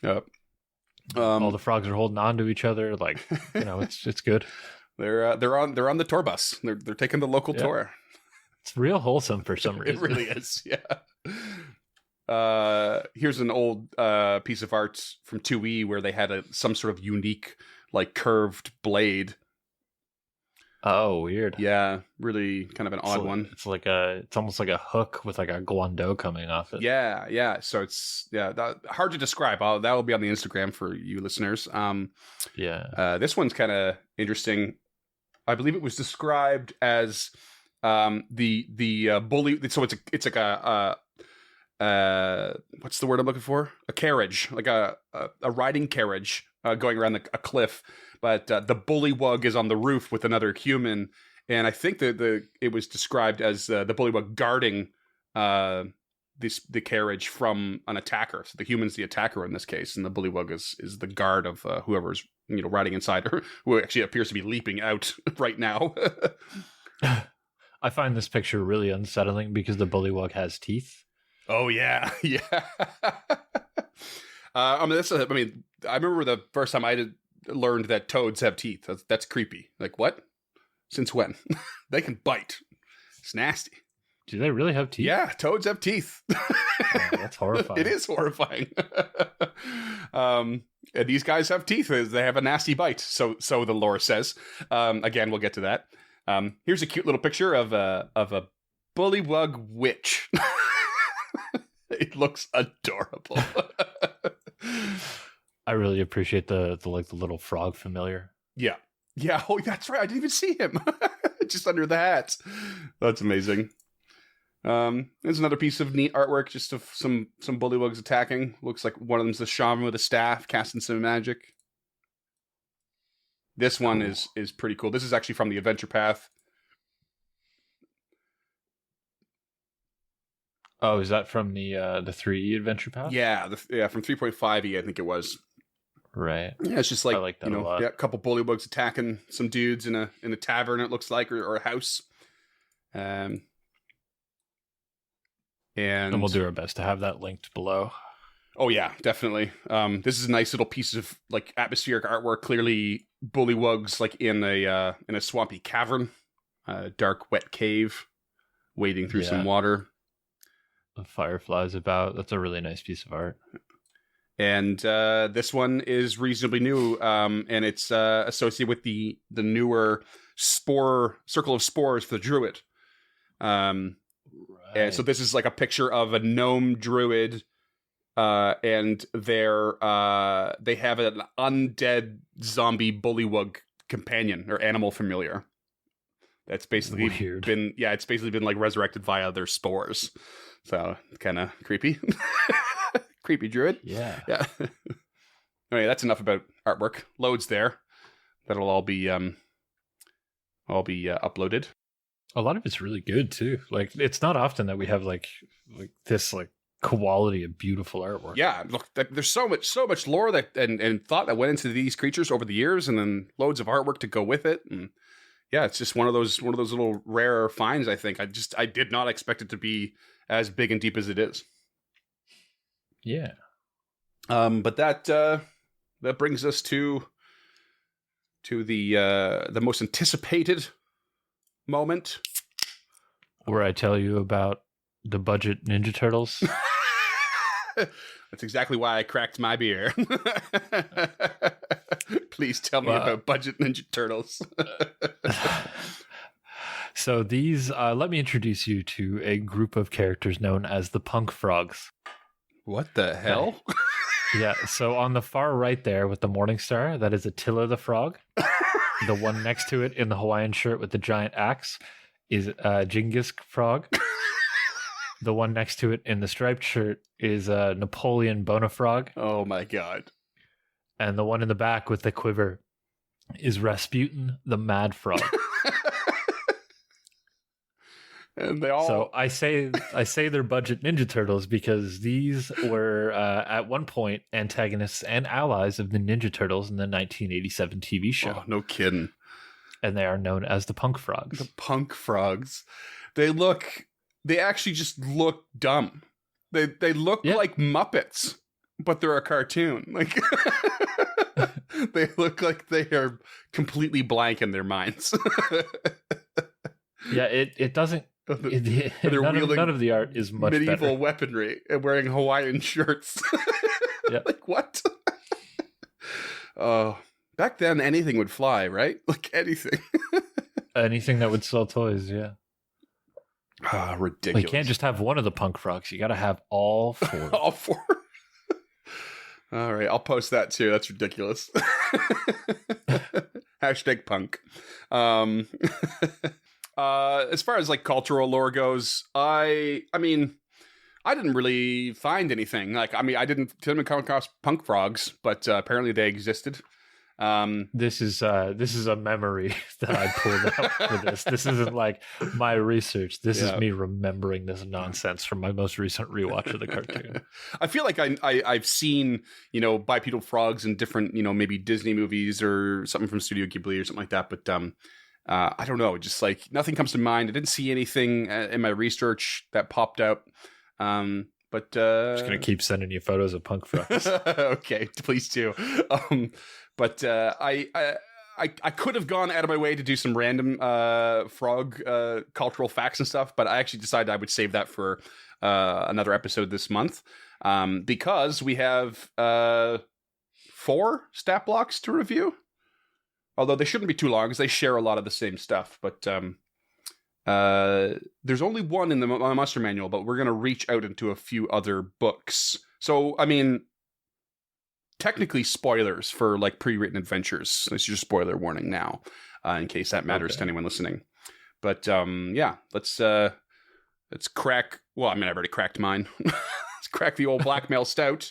Yep. All the frogs are holding on to each other, like it's good. They're on the tour bus. They're taking the local tour. It's real wholesome for some reason. It really is. Yeah. Here's an old piece of art from 2E where they had some sort of unique, like, curved blade. Oh, weird. Yeah, really kind of an odd one. It's almost like a hook with like a guando coming off it. Yeah. So it's hard to describe. That will be on the Instagram for you listeners. This one's kind of interesting. I believe it was described as the bully. So it's like a what's the word I'm looking for? A carriage, like a riding carriage going around a cliff. But the Bullywug is on the roof with another human, and I think it was described as the Bullywug guarding the carriage from an attacker. So the human's the attacker in this case, and the Bullywug is the guard of whoever's riding inside, or who actually appears to be leaping out right now. I find this picture really unsettling because the Bullywug has teeth. Oh yeah. I remember the first time I learned that toads have teeth. That's creepy. Like, what? Since when? They can bite. It's nasty. Do they really have teeth? Yeah, toads have teeth. Oh, that's horrifying. It is horrifying. And these guys have teeth. They have a nasty bite. So the lore says. Again, we'll get to that. Here's a cute little picture of a Bullywug witch. It looks adorable. I really appreciate the little frog familiar. Yeah. Oh, that's right. I didn't even see him. Just under the hat. That's amazing. There's another piece of neat artwork, just of some Bullywugs attacking. Looks like one of them's the shaman with a staff casting some magic. This one is pretty cool. This is actually from the Adventure Path. Oh, is that from the 3E Adventure Path? Yeah, from 3.5e, I think it was. Right. Yeah, it's just like, I like that a lot. Yeah, a couple Bullywugs attacking some dudes in a tavern, it looks like, or a house. And we'll do our best to have that linked below. Oh yeah, definitely. This is a nice little piece of like atmospheric artwork. Clearly, Bullywugs like in a swampy cavern, dark, wet cave, wading through some water. The fireflies about. That's a really nice piece of art. And this one is reasonably new, and it's associated with the newer circle of spores for the druid. Right. And so this is like a picture of a gnome druid, and they have an undead zombie Bullywug companion or animal familiar. That's basically weird. It's basically been like resurrected via their spores. So kind of creepy. Creepy druid. Yeah. Anyway, that's enough about artwork. Loads there. That'll all be uploaded. A lot of it's really good too. Like, it's not often that we have like this like quality of beautiful artwork. Yeah, look, there's so much lore that and thought that went into these creatures over the years, and then loads of artwork to go with it. And yeah, it's just one of those little rare finds. I think I did not expect it to be as big and deep as it is. Yeah. But that brings us to the most anticipated moment, where I tell you about the budget Ninja Turtles. That's exactly why I cracked my beer. Please tell me about budget Ninja Turtles. So these, let me introduce you to a group of characters known as the Punk Frogs. What the hell? Yeah, so on the far right there with the Morning Star, that is Attila the Frog. The one next to it in the Hawaiian shirt with the giant axe is Genghis Frog. The one next to it in the striped shirt is Napoleon Bonafrog. Oh my god. And the one in the back with the quiver is Rasputin the Mad Frog. And they all... So I say they're budget Ninja Turtles because these were at one point antagonists and allies of the Ninja Turtles in the 1987 TV show. Oh, no kidding. And they are known as the Punk Frogs. The Punk Frogs. They actually just look dumb. They look like Muppets, but they're a cartoon. Like they look like they are completely blank in their minds. Yeah, it doesn't. They're none of the art is much medieval better. weaponry and wearing Hawaiian shirts. Yeah. Like what? Oh, back then anything would fly, right? Like anything. Anything that would sell toys, yeah. Ah, ridiculous. Well, you can't just have one of the Punk Frogs. You got to have all four. All four. All right, I'll post that too. That's ridiculous. Hashtag punk. As far as like cultural lore goes, I mean, I didn't really find anything. Like, I mean, I didn't come across punk frogs, but apparently they existed. This is a memory that I pulled out for this. This isn't like my research. This is me remembering this nonsense from my most recent rewatch of the cartoon. I feel like I've seen, bipedal frogs in different, maybe Disney movies or something from Studio Ghibli or something like that. But I don't know. Just like nothing comes to mind. I didn't see anything in my research that popped out. But I'm just gonna keep sending you photos of punk frogs. Okay, please do. But I could have gone out of my way to do some random frog cultural facts and stuff, but I actually decided I would save that for another episode this month because we have 4 stat blocks to review. Although they shouldn't be too long because they share a lot of the same stuff. But there's only one in the Monster Manual, but we're going to reach out into a few other books. So, I mean, technically spoilers for like pre-written adventures. It's your spoiler warning now, in case that matters to anyone listening. But yeah, let's crack. Well, I mean, I've already cracked mine. Let's crack the old blackmail stout.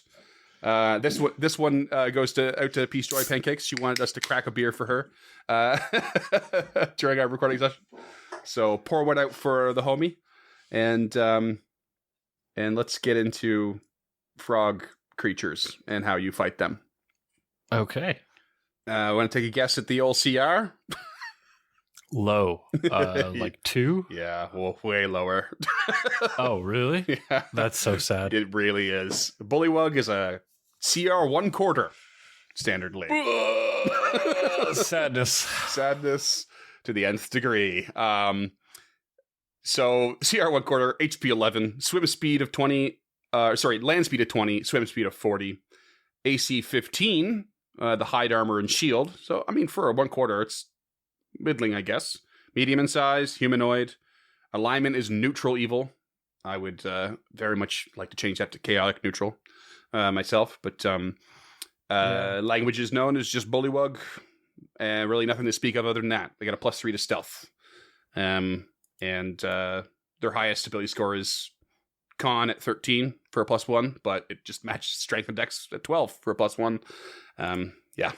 This one goes out to Peace Joy Pancakes. She wanted us to crack a beer for her during our recording session. So pour one out for the homie, and let's get into frog creatures and how you fight them. Okay. Want to take a guess at the old CR? Low. Like 2? Yeah, well, way lower. Oh, really? Yeah. That's so sad. It really is. Bullywug is a CR 1/4 standardly. Sadness to the nth degree. So CR 1/4, HP 11, swim speed of 20, land speed of 20, swim speed of 40, AC 15, the hide armor and shield. So, I mean, for a 1/4, it's middling, I guess. Medium in size, humanoid. Alignment is neutral evil. I would very much like to change that to chaotic neutral myself. But language is known as just Bullywug. And really nothing to speak of other than that. They got a +3 to stealth. And their highest ability score is Con at 13 for a +1, but it just matches Strength and Dex at 12 for a +1. Yeah.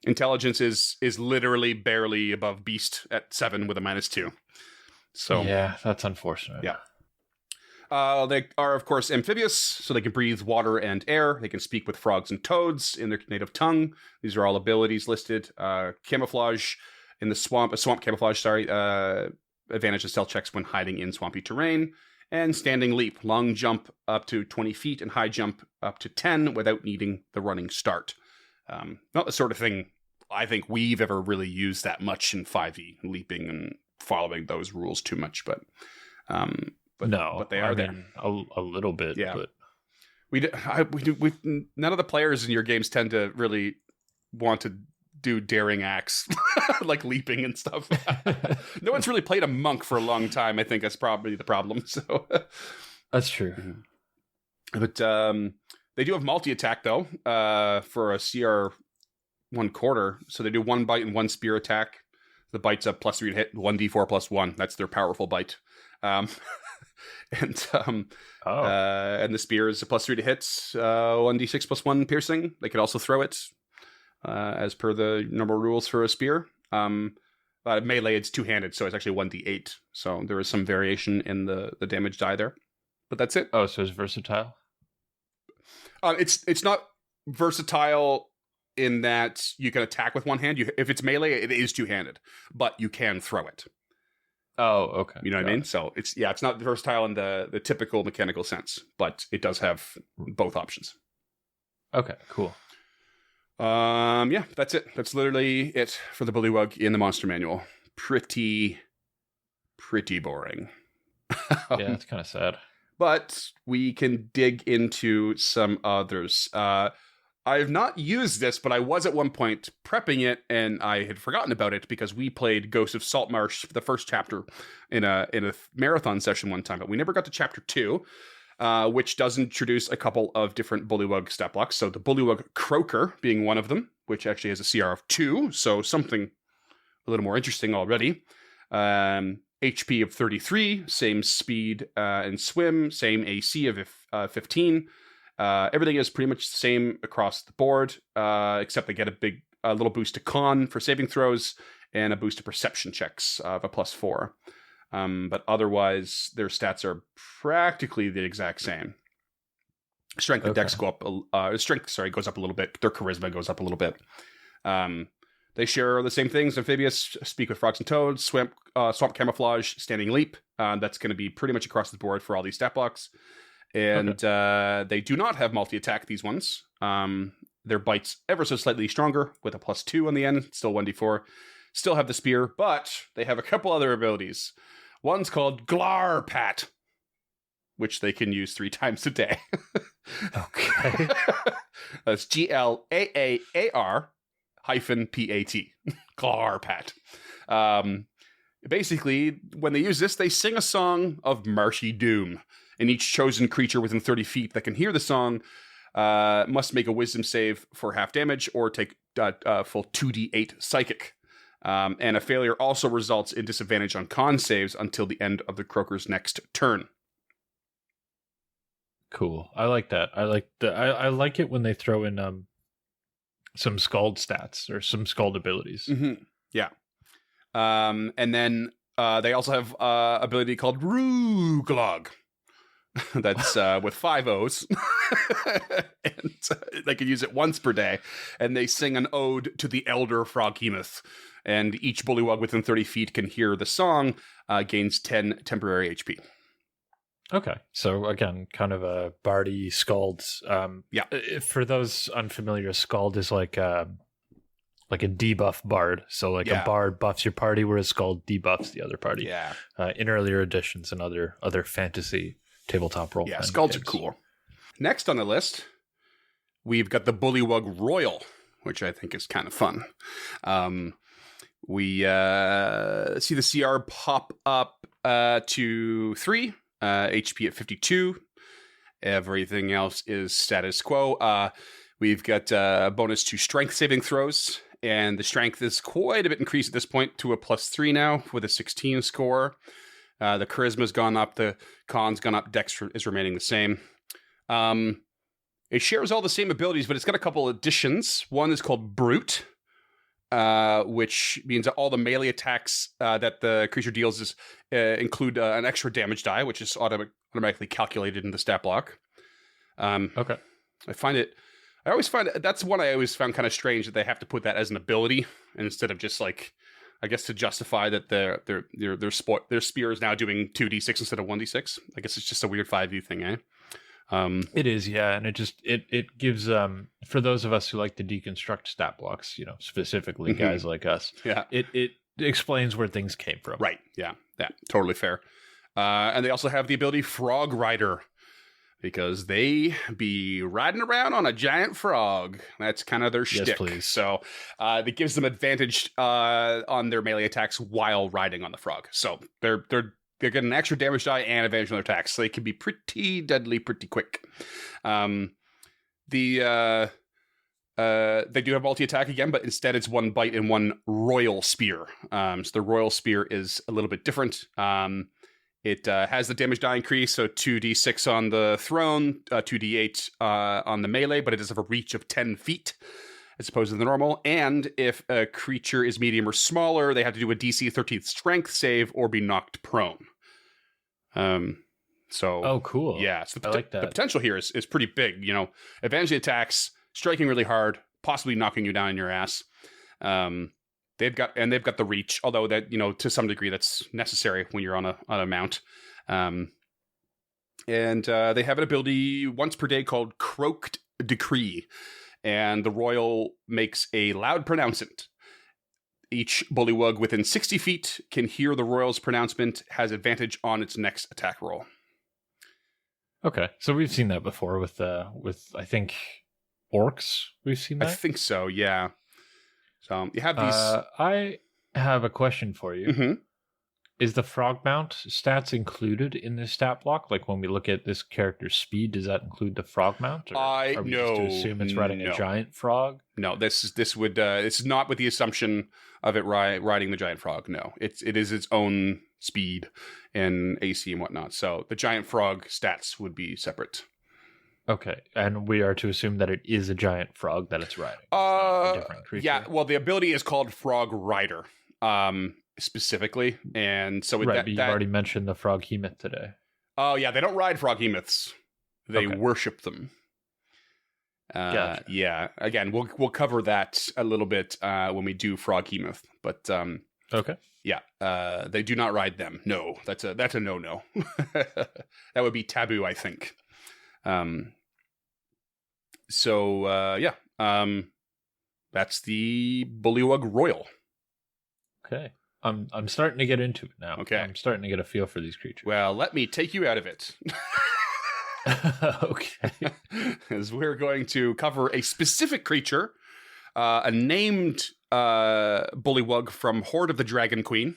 Intelligence is literally barely above Beast at 7 with a -2. So yeah, that's unfortunate. Yeah. They are, of course, amphibious, so they can breathe water and air. They can speak with frogs and toads in their native tongue. These are all abilities listed. Camouflage in the swamp, swamp camouflage, advantage of stealth checks when hiding in swampy terrain. And standing leap, long jump up to 20 feet and high jump up to 10 without needing the running start. Not the sort of thing I think we've ever really used that much in 5e, leaping and following those rules too much, but but they are there. A little bit. Yeah. But None of the players in your games tend to really want to do daring acts like leaping and stuff. No one's really played a monk for a long time. I think that's probably the problem. So that's true. But they do have multi-attack though for a CR 1/4. So they do 1 bite and 1 spear attack. The bite's a +3 to hit, 1d4 +1. That's their powerful bite. And the spear is a +3 to hit, 1d6 +1 piercing. They could also throw it as per the normal rules for a spear. Melee, it's two-handed, so it's actually 1d8. So there is some variation in the damage die there. But that's it. Oh, so it's versatile? It's not versatile in that you can attack with one hand. If it's melee, it is two-handed, but you can throw it. Oh, okay. You know what I mean? So it's not versatile in the typical mechanical sense, but it does have both options. Okay, cool. That's it. That's literally it for the Bullywug in the monster manual. Pretty boring. Yeah, it's kind of sad. But we can dig into some others. I have not used this, but I was at one point prepping it, and I had forgotten about it because we played Ghost of Saltmarsh, the first chapter, in a marathon session one time, but we never got to chapter 2, which does introduce a couple of different Bullywug stat blocks. So the Bullywug Croaker being one of them, which actually has a CR of 2, so something a little more interesting already. HP of 33, same speed and swim, same AC of 15. Everything is pretty much the same across the board, except they get a little boost to con for saving throws and a boost to perception checks of a +4. But otherwise, their stats are practically the exact same. Strength and Dex go up. Strength, goes up a little bit. Their charisma goes up a little bit. They share the same things: amphibious, speak with frogs and toads, swamp camouflage, standing leap. That's going to be pretty much across the board for all these stat blocks. And they do not have multi-attack, these ones. Their bite's ever so slightly stronger with a +2 on the end, still 1d4. Still have the spear, but they have a couple other abilities. One's called Glarpat, which they can use 3 times a day. Okay. That's GLAAAR-PAT. Glarpat. Basically, when they use this, they sing a song of marshy doom. And each chosen creature within 30 feet that can hear the song must make a wisdom save for half damage or take full 2d8 psychic. And a failure also results in disadvantage on con saves until the end of the Croaker's next turn. Cool. I like that. I like it when they throw in some Scald stats or some Scald abilities. Mm-hmm. Yeah. And then they also have an ability called Ruglog. That's with 5 O's. And they can use it once per day. And they sing an ode to the elder Froghemoth. And each Bullywug within 30 feet can hear the song, gains 10 temporary HP. Okay. So again, kind of a bardy Scalds. Yeah. For those unfamiliar, Scald is like a debuff bard. So a bard buffs your party, whereas Scald debuffs the other party. Yeah. In earlier editions and other fantasy tabletop role. Yeah, Scalds are cool. Next on the list, we've got the Bullywug Royal, which I think is kind of fun. We see the CR pop up to 3, HP at 52. Everything else is status quo. We've got a bonus to strength saving throws, and the strength is quite a bit increased at this point to a +3 now with a 16 score. The charisma's gone up, the con's gone up, dex is remaining the same. It shares all the same abilities, but it's got a couple additions. One is called Brute, which means that all the melee attacks that the creature deals include an extra damage die, which is automatically calculated in the stat block. Okay. I always find that's one I always found kind of strange that they have to put that as an ability instead of just like, I guess to justify that their spear is now doing 2d6 instead of 1d6. I guess it's just a weird 5e thing, eh? It is, yeah, and it gives for those of us who like to deconstruct stat blocks, specifically guys like us, yeah, it explains where things came from. Right. Yeah, totally fair. And they also have the ability Frog Rider, because they be riding around on a giant frog. That's kind of their shtick. Yes, please. So it gives them advantage on their melee attacks while riding on the frog. So they're getting an extra damage die and advantage on their attacks. So they can be pretty deadly pretty quick. They do have multi-attack again, but instead it's one bite and one royal spear. So the royal spear is a little bit different. It has the damage die increase, so 2d6 on the throne, 2d8 on the melee, but it does have a reach of 10 feet as opposed to the normal. And if a creature is medium or smaller, they have to do a DC 13th strength save or be knocked prone. Oh, cool. Yeah, so I like that. The potential here is pretty big. You know, advantage attacks, striking really hard, possibly knocking you down in your ass. They've got the reach, although that, you know, to some degree that's necessary when you're on a mount. And they have an ability once per day called Croaked Decree, and the royal makes a loud pronouncement. Each bullywug within 60 feet can hear the royal's pronouncement, has advantage on its next attack roll. Okay, so we've seen that before with I think orcs. We've seen that. I think so. Yeah. So you have these. I have a question for you. Mm-hmm. Is the frog mount stats included in this stat block? Like when we look at this character's speed, does that include the frog mount? Or are we just to assume it's riding a giant frog? No, this is not with the assumption of it riding the giant frog. No, it is its own speed and AC and whatnot. So the giant frog stats would be separate. Okay, and we are to assume that it is a giant frog that it's riding. It's not a different creature. Yeah, well, the ability is called Frog Rider, specifically, and so but you've already mentioned the froghemoth today. Oh yeah, they don't ride froghemoths; they worship them. Gotcha. Yeah, again, we'll cover that a little bit when we do froghemoth, but okay. Yeah, they do not ride them. No, that's a no. That would be taboo, I think. That's the Bullywug Royal. Okay. I'm starting to get into it now. Okay. I'm starting to get a feel for these creatures. Well, let me take you out of it. Okay. As we're going to cover a specific creature, a named Bullywug from Horde of the Dragon Queen.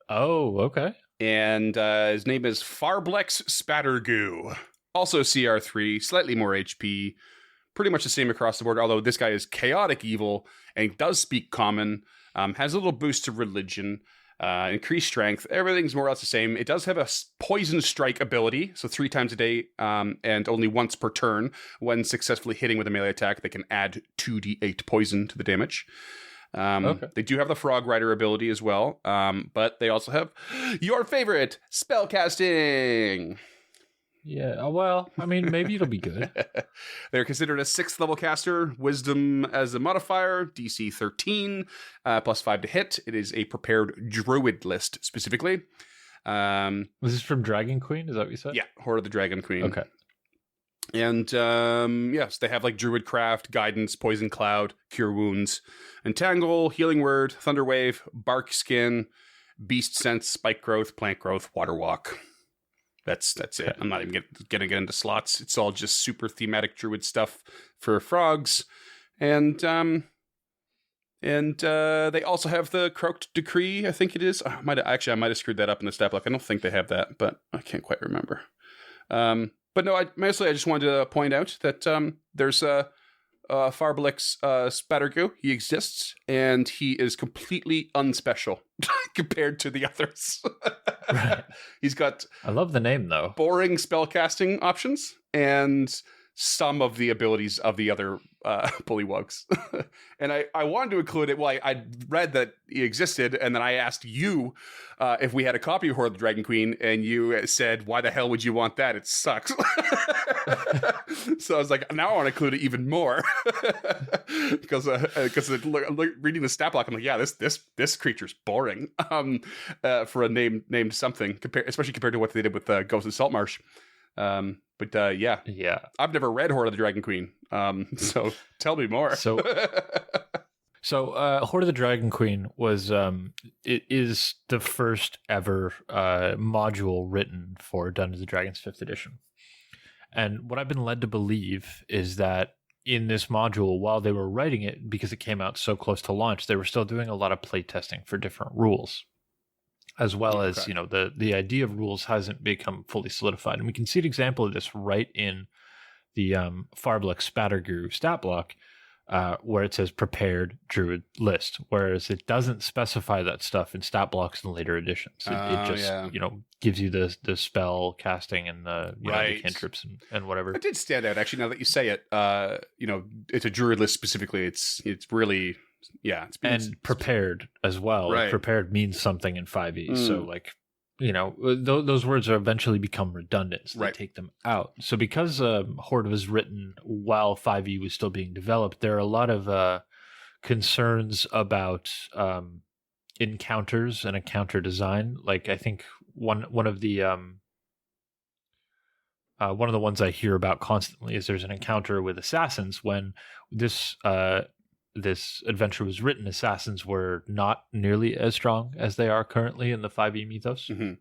Oh, okay. And his name is Farblex Spattergoo. Also CR3, slightly more HP, pretty much the same across the board, although this guy is chaotic evil and does speak common, has a little boost to religion, increased strength. Everything's more or less the same. It does have a poison strike ability, so 3 times a day and only once per turn. When successfully hitting with a melee attack, they can add 2d8 poison to the damage. They do have the Frog Rider ability as well, but they also have your favorite, spellcasting. Yeah, well, I mean, maybe it'll be good. They're considered a 6th level caster, wisdom as a modifier, DC 13, plus 5 to hit. It is a prepared druid list specifically. Was this from Dragon Queen? Is that what you said? Yeah, Horde of the Dragon Queen. Okay. And yes, they have like Druid Craft, Guidance, Poison Cloud, Cure Wounds, Entangle, Healing Word, Thunder Wave, Bark Skin, Beast Sense, Spike Growth, Plant Growth, Water Walk. That's it. I'm not even going to get into slots. It's all just super thematic druid stuff for frogs. And they also have the Croaked Decree, I think it is. I might have screwed that up in the stat block. I don't think they have that, but I can't quite remember. But no, I just wanted to point out that there's Farblex Spattergoo. He exists, and he is completely unspecial compared to the others. Right. He's got I love the name, though. Boring spellcasting options and some of the abilities of the other Bullywugs. And I wanted to include it. Well, I read that he existed, and then I asked you if we had a copy of Horde of the Dragon Queen, and you said, why the hell would you want that? It sucks. So I was like, now I want to include it even more. Because reading the stat block, I'm like, yeah, this creature's boring for a named something, especially compared to what they did with Ghost of Saltmarsh. But yeah, I've never read Horde of the Dragon Queen. So tell me more. So, Horde of the Dragon Queen was it is the first ever module written for Dungeons and Dragons 5th edition. And what I've been led to believe is that in this module, while they were writing it, because it came out so close to launch, they were still doing a lot of play testing for different rules, as well as, you know, the idea of rules hasn't become fully solidified. And we can see an example of this right in the Farblock Spatterguru stat block, where it says prepared druid list, whereas it doesn't specify that stuff in stat blocks in later editions. It just you know, gives you the spell casting and the, you know, the cantrips and whatever. It did stand out, actually, now that you say it. You know, it's a druid list specifically. It's really, yeah. And prepared as well. Right. Like, prepared means something in 5e. So, like, you know, those words are eventually become redundant. So they take them out. So because Horde was written while 5e was still being developed, there are a lot of concerns about encounters and encounter design. Like, I think one of the ones I hear about constantly is there's an encounter with assassins. When this adventure was written, assassins were not nearly as strong as they are currently in the 5e mythos. Mm-hmm.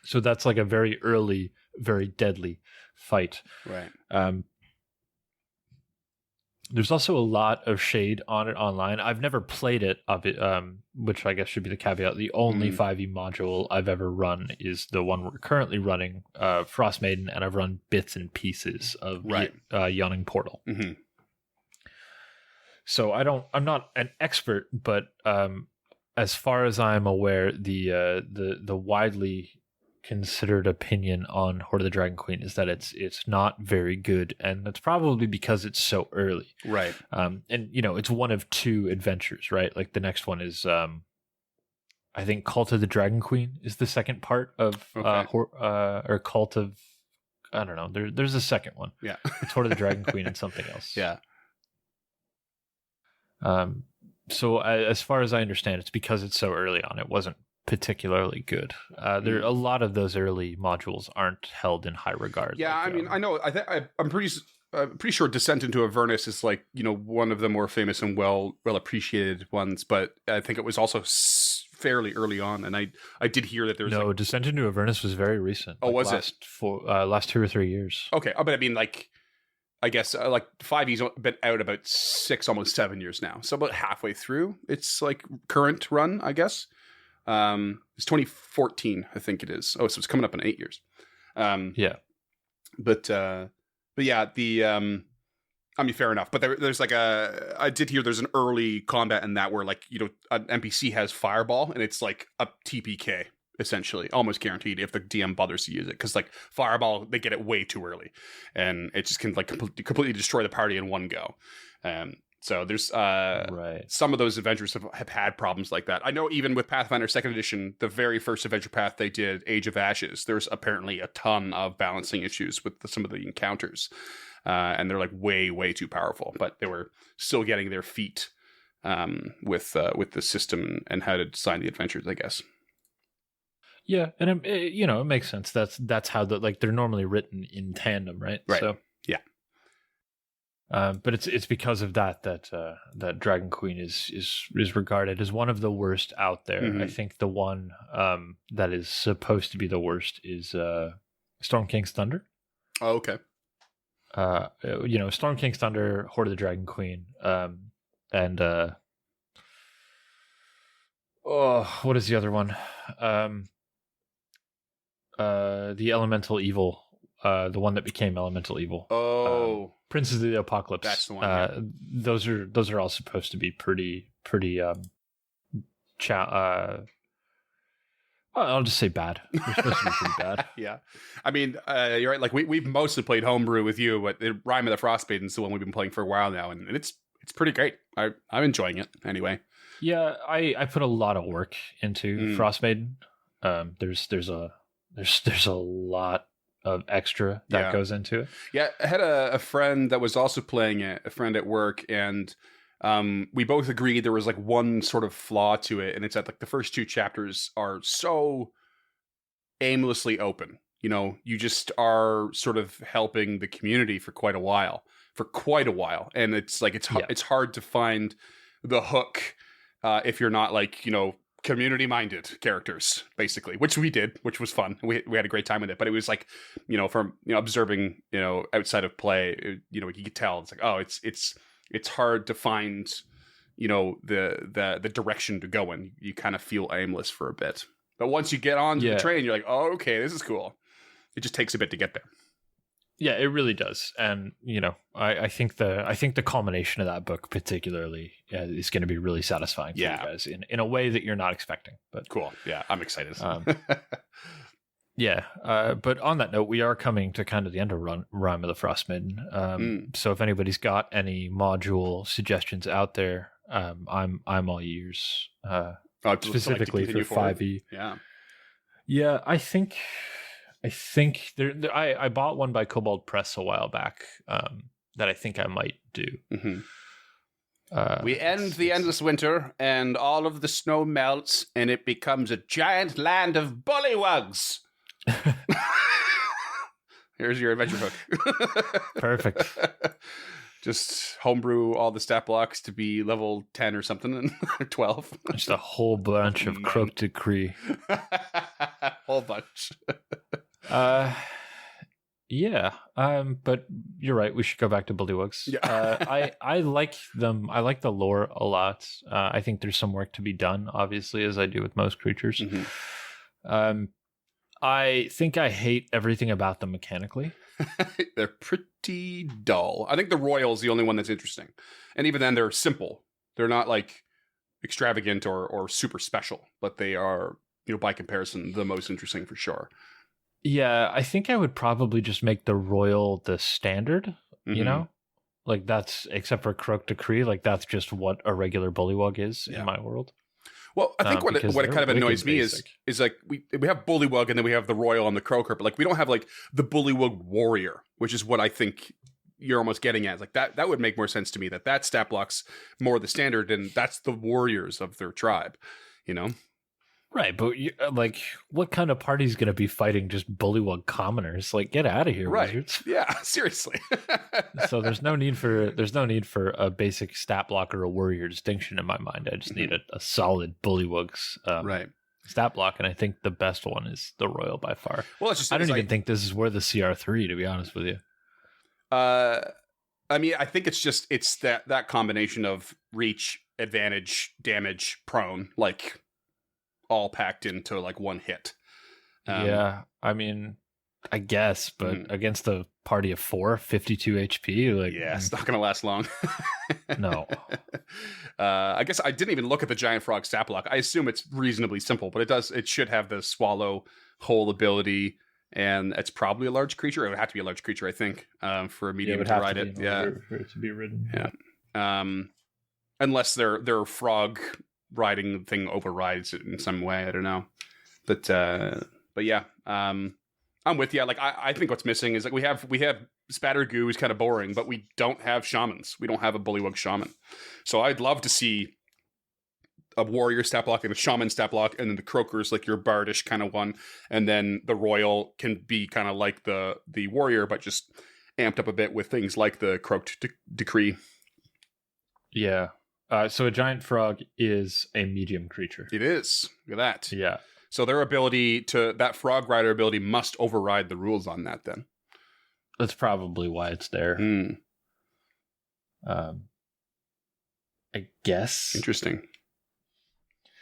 So that's like a very early, very deadly fight. Right. There's also a lot of shade on it online. I've never played it, which I guess should be the caveat. The only 5e module I've ever run is the one we're currently running, Frost Maiden, and I've run bits and pieces of Yawning Portal. Mm-hmm. So I'm not an expert, but as far as I'm aware, the widely considered opinion on Horde of the Dragon Queen is that it's not very good, and that's probably because it's so early. Right. And you know, it's one of 2 adventures, right? Like the next one is I think Cult of the Dragon Queen is the second part of or Cult of, I don't know. There's a second one. Yeah. It's Horde of the Dragon Queen and something else. Yeah. So as far as I understand, it's because it's so early on, it wasn't particularly good. There a lot of those early modules aren't held in high regard. Yeah, like, I mean, I know. I'm pretty sure Descent into Avernus is, like, you know, one of the more famous and well appreciated ones. But I think it was also fairly early on, and I did hear that there was Descent into Avernus was very recent. Oh, was it? Last 2 or 3 years? Okay, but I mean, like, I guess like 5e's been out about 6, almost 7 years now. So about halfway through its like current run, I guess. It's 2014, I think it is. Oh, so it's coming up in 8 years. Yeah. But yeah, I mean, fair enough. But there's like I did hear there's an early combat in that where, like, you know, an NPC has Fireball and it's like a TPK. Essentially, almost guaranteed if the DM bothers to use it, because like Fireball, they get it way too early, and it just can like completely destroy the party in one go. So there's some of those adventures have had problems like that. I know even with Pathfinder 2nd edition, the very first adventure path they did, Age of Ashes, there's apparently a ton of balancing issues with some of the encounters, and they're like way too powerful, but they were still getting their feet with the system and how to design the adventures, I guess. Yeah, and you know, it makes sense. That's how they're normally written in tandem, right? Right. So yeah. But it's because of that Dragon Queen is regarded as one of the worst out there. Mm-hmm. I think the one that is supposed to be the worst is Storm King's Thunder. Oh, okay. You know, Storm King's Thunder, Horde of the Dragon Queen, and what is the other one? The Elemental Evil, the one that became Elemental Evil. Oh, Princes of the Apocalypse. That's the one. Yeah. Those are all supposed to be pretty. I'll just say bad. They're supposed to be pretty bad. Yeah, I mean, you're right. Like we've mostly played homebrew with you, but Rime of the Frostmaiden is the one we've been playing for a while now, and it's pretty great. I'm enjoying it anyway. Yeah, I put a lot of work into Frostmaiden. There's a lot of extra that goes into it. Yeah, I had a friend that was also playing it, a friend at work, and we both agreed there was like one sort of flaw to it, and it's that like the first 2 chapters are so aimlessly open. You know, you just are sort of helping the community for quite a while, and it's like it's hard to find the hook if you're not like, community minded characters, basically, which we did, which was fun. We had a great time with it, but it was like, from observing, outside of play, you could tell it's like, oh, it's hard to find, the direction to go in. You kind of feel aimless for a bit, but once you get on the train, you're like, oh, okay, this is cool. It just takes a bit to get there. Yeah, it really does, and I think the culmination of that book particularly is going to be really satisfying for you guys in a way that you're not expecting. But cool, yeah, I'm excited. But on that note, we are coming to kind of the end of Rime of the Frostmaiden. So if anybody's got any module suggestions out there, I'm all ears. Specifically for 5e. Yeah, I think I bought one by Kobold Press a while back that I think I might do. We end the endless winter, and all of the snow melts, and it becomes a giant land of bullywugs. Here's your adventure hook. Perfect. Just homebrew all the stat blocks to be level 10 or something, and 12. Just a whole bunch of Croak Decree. Whole bunch. But you're right. We should go back to Bullywugs. Yeah. I like them. I like the lore a lot. I think there's some work to be done, obviously, as I do with most creatures. I think I hate everything about them mechanically. They're pretty dull. I think the Royal is the only one that's interesting. And even then, they're simple. They're not like extravagant or super special, but they are, by comparison, the most interesting for sure. Yeah, I think I would probably just make the Royal the standard, Like that's, except for Croak Decree, like that's just what a regular Bullywug is in my world. Well, I think what it kind of annoys me is like we have Bullywug and then we have the Royal and the Croaker, but like we don't have like the Bullywug Warrior, which is what I think you're almost getting at. Like that would make more sense to me, that stat block's more the standard and that's the warriors of their tribe, Right, but like, what kind of party's going to be fighting just Bullywug commoners? Like, get out of here, wizards! Yeah, seriously. So there's no need for a basic stat block or a warrior distinction in my mind. I just need a solid Bullywugs stat block, and I think the best one is the Royal by far. Well, I don't even think this is worth the CR3, to be honest with you. I mean, I think it's that combination of reach, advantage, damage, prone, like, all packed into like one hit. I mean, I guess, but against a party of 52 HP, like, it's not gonna last long. No. I guess I didn't even look at the giant frog stat block. I assume it's reasonably simple, but it should have the swallow whole ability, and it's probably a large creature. It would have to be a large creature, I think, for a medium to ride it. For it to be ridden. Yeah. Unless their frog riding thing overrides it in some way. I don't know. But yeah, I'm with you. Like, I think what's missing is like we have Spatter Goo is kind of boring, but we don't have shamans. We don't have a Bullywug shaman. So I'd love to see a warrior stat block and a shaman stat block, and then the croaker's like your bardish kind of one, and then the Royal can be kind of like the warrior, but just amped up a bit with things like the croaked decree. Yeah. So a giant frog is a medium creature. It is. Look at that. Yeah. So their ability that frog rider ability must override the rules on that then. That's probably why it's there. I guess. Interesting.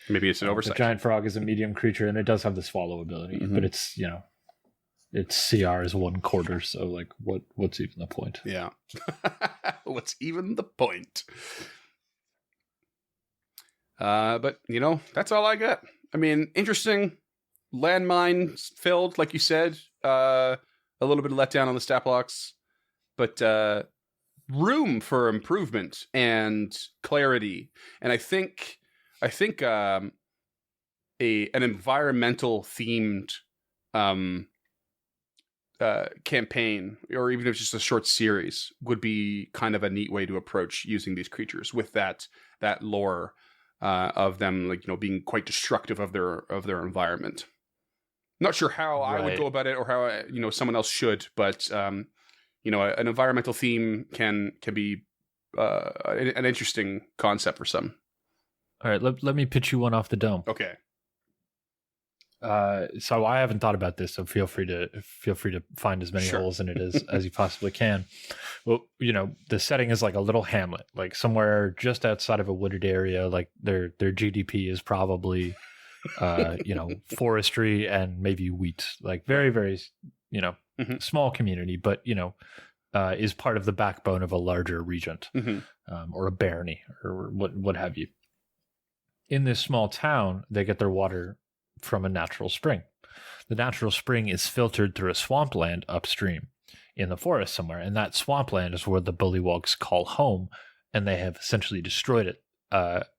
Maybe it's an oversight. The giant frog is a medium creature and it does have the swallow ability, but it's, its CR is 1/4, so like what's even the point? Yeah. What's even the point? But that's all I got. I mean, interesting, landmine filled, like you said. A little bit of letdown on the stat blocks, but room for improvement and clarity. And I think an environmental themed campaign, or even if it's just a short series, would be kind of a neat way to approach using these creatures with that lore. Of them, like, being quite destructive of their environment. Not sure how I would go about it, or how someone else should, but an environmental theme can be an interesting concept for some. All right, let me pitch you one off the dome. Okay. So I haven't thought about this, so feel free to find as many holes in it as you possibly can. Well, the setting is like a little hamlet, like somewhere just outside of a wooded area. Like their GDP is probably, forestry and maybe wheat. Like very, very, small community, but is part of the backbone of a larger regent, or a barony, or what have you. In this small town, they get their water from a natural spring. The natural spring is filtered through a swampland upstream in the forest somewhere, and that swampland is where the Bullywugs call home, and they have essentially destroyed it,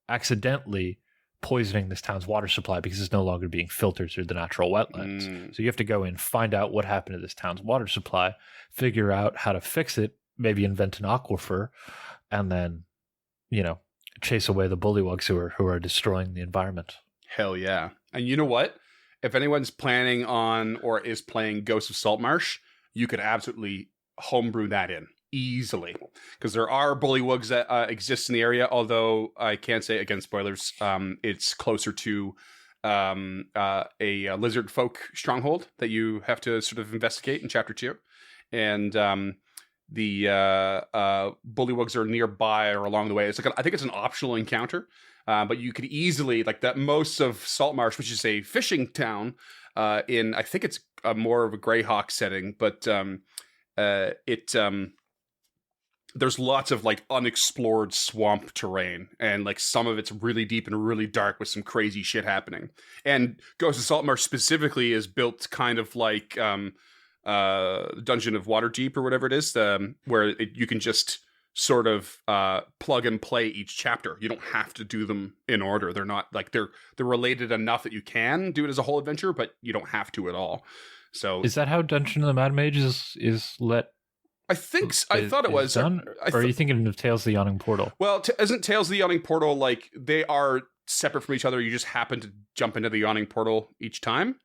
accidentally poisoning this town's water supply because it's no longer being filtered through the natural wetlands. So you have to go in, find out what happened to this town's water supply, figure out how to fix it, maybe invent an aquifer, and then, chase away the Bullywugs who are destroying the environment. Hell yeah. And you know what? If anyone's planning on or is playing Ghosts of Saltmarsh, you could absolutely homebrew that in easily. Because there are Bullywugs that exist in the area, although I can't say, again, spoilers, it's closer to a lizard folk stronghold that you have to sort of investigate in Chapter 2. And the Bullywugs are nearby or along the way. It's like I think it's an optional encounter. But you could easily, like that most of Saltmarsh, which is a fishing town in, I think it's more of a Greyhawk setting, but there's lots of like unexplored swamp terrain, and like some of it's really deep and really dark with some crazy shit happening. And Ghost of Saltmarsh specifically is built kind of like Dungeon of Waterdeep or whatever it is, where you can just sort of plug and play each chapter. You don't have to do them in order. They're not like they're related enough that you can do it as a whole adventure, but you don't have to at all. So is that how Dungeon of the Mad Mage is let? I think I thought it was done. Or are you thinking of Tales of the Yawning Portal? Well, isn't Tales of the Yawning Portal like they are separate from each other? You just happen to jump into the Yawning Portal each time.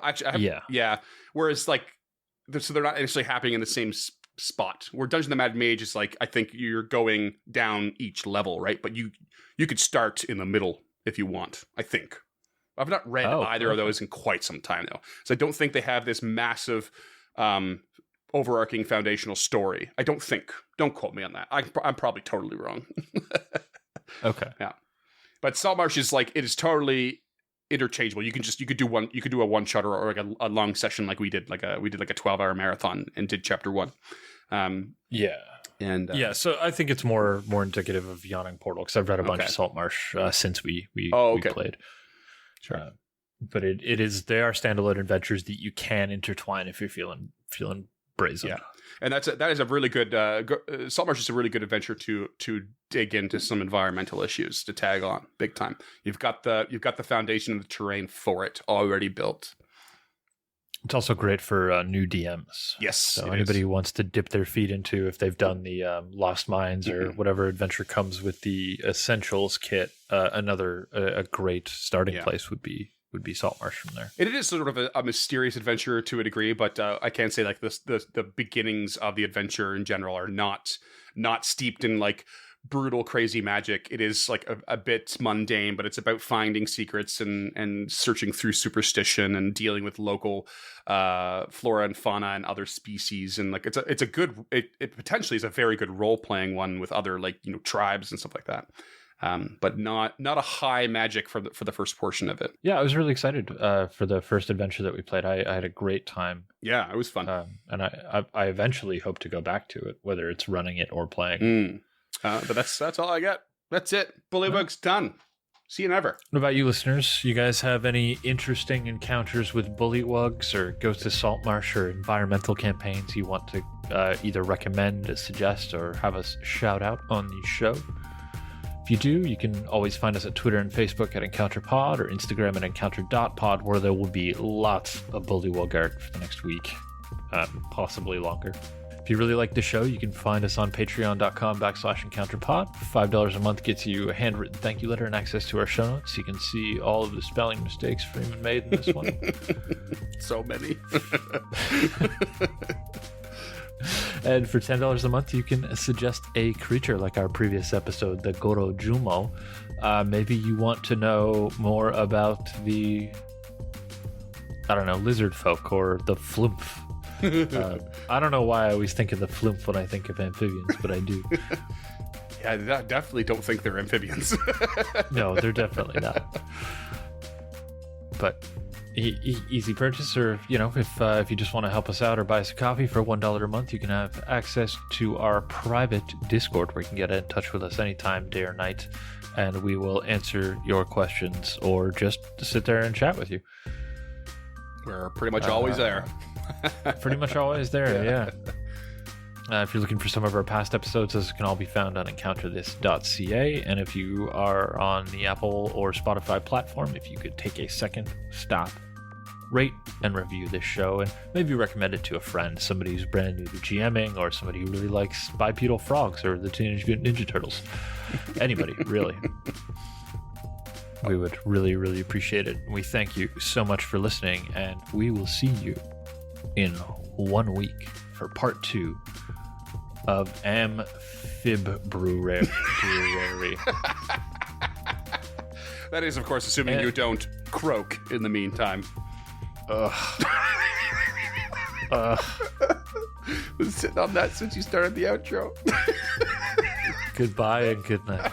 Actually, yeah. Whereas like, so they're not actually happening in the same spot. Where Dungeon of the Mad Mage is like, I think you're going down each level, right? But you could start in the middle if you want. I think I've not read either of those in quite some time though, so I don't think they have this massive overarching foundational story. I don't think. Don't quote me on that. I'm probably totally wrong. Okay. Yeah, but Saltmarsh is like, it is totally interchangeable. You could do a one shot or like a long session like we did like a 12-hour marathon and did chapter 1. So I think it's more indicative of Yawning Portal because I've read a bunch of Saltmarsh since we played. Sure. But they are standalone adventures that you can intertwine if you're feeling brazen. Yeah. And that is a really good Saltmarsh is a really good adventure to dig into some environmental issues, to tag on big time. You've got the foundation of the terrain for it already built. It's also great for new DMs. Yes. So anybody who wants to dip their feet into, if they've done the Lost Mines or whatever adventure comes with the Essentials kit, a great starting place would be Saltmarsh from there. It is sort of a mysterious adventure to a degree, but I can say like the beginnings of the adventure in general are not steeped in like brutal, crazy magic. It is like a bit mundane, but it's about finding secrets and searching through superstition and dealing with local flora and fauna and other species. And like it potentially is a very good role playing one with other like tribes and stuff like that. But not a high magic for the first portion of it. Yeah, I was really excited for the first adventure that we played. I had a great time. Yeah, it was fun. And I eventually hope to go back to it, whether it's running it or playing. But that's all I got. That's it. Bullywugs done. See you never. What about you listeners? You guys have any interesting encounters with Bullywugs or Ghosts of Saltmarsh or environmental campaigns you want to either recommend, suggest, or have us shout out on the show? If you do, you can always find us at Twitter and Facebook at EncounterPod or Instagram at Encounter.pod, where there will be lots of Bullywug art for the next week, possibly longer. If you really like the show, you can find us on patreon.com/EncounterPod. $5 a month gets you a handwritten thank you letter and access to our show notes. You can see all of the spelling mistakes Freeman made in this one. So many. And for $10 a month, you can suggest a creature like our previous episode, the Goro Jumo. Maybe you want to know more about the, I don't know, lizard folk or the flumph. I don't know why I always think of the flumph when I think of amphibians, but I do. Yeah, I definitely don't think they're amphibians. No, they're definitely not. But easy purchase, or if you just want to help us out or buy us a coffee for $1 a month, you can have access to our private Discord where you can get in touch with us anytime, day or night, and we will answer your questions or just sit there and chat with you. We're pretty much always there. Pretty much always there, yeah. If you're looking for some of our past episodes, those can all be found on encounterthis.ca. And if you are on the Apple or Spotify platform, if you could take a second, stop, rate, and review this show, and maybe recommend it to a friend, somebody who's brand new to GMing, or somebody who really likes bipedal frogs or the Teenage Mutant Ninja Turtles. Anybody, really. We would really, really appreciate it. We thank you so much for listening, and we will see you in 1 week for part 2 of Amphibruary. That is, of course, assuming you don't croak in the meantime. Been sitting on that since you started the outro. Goodbye and good night.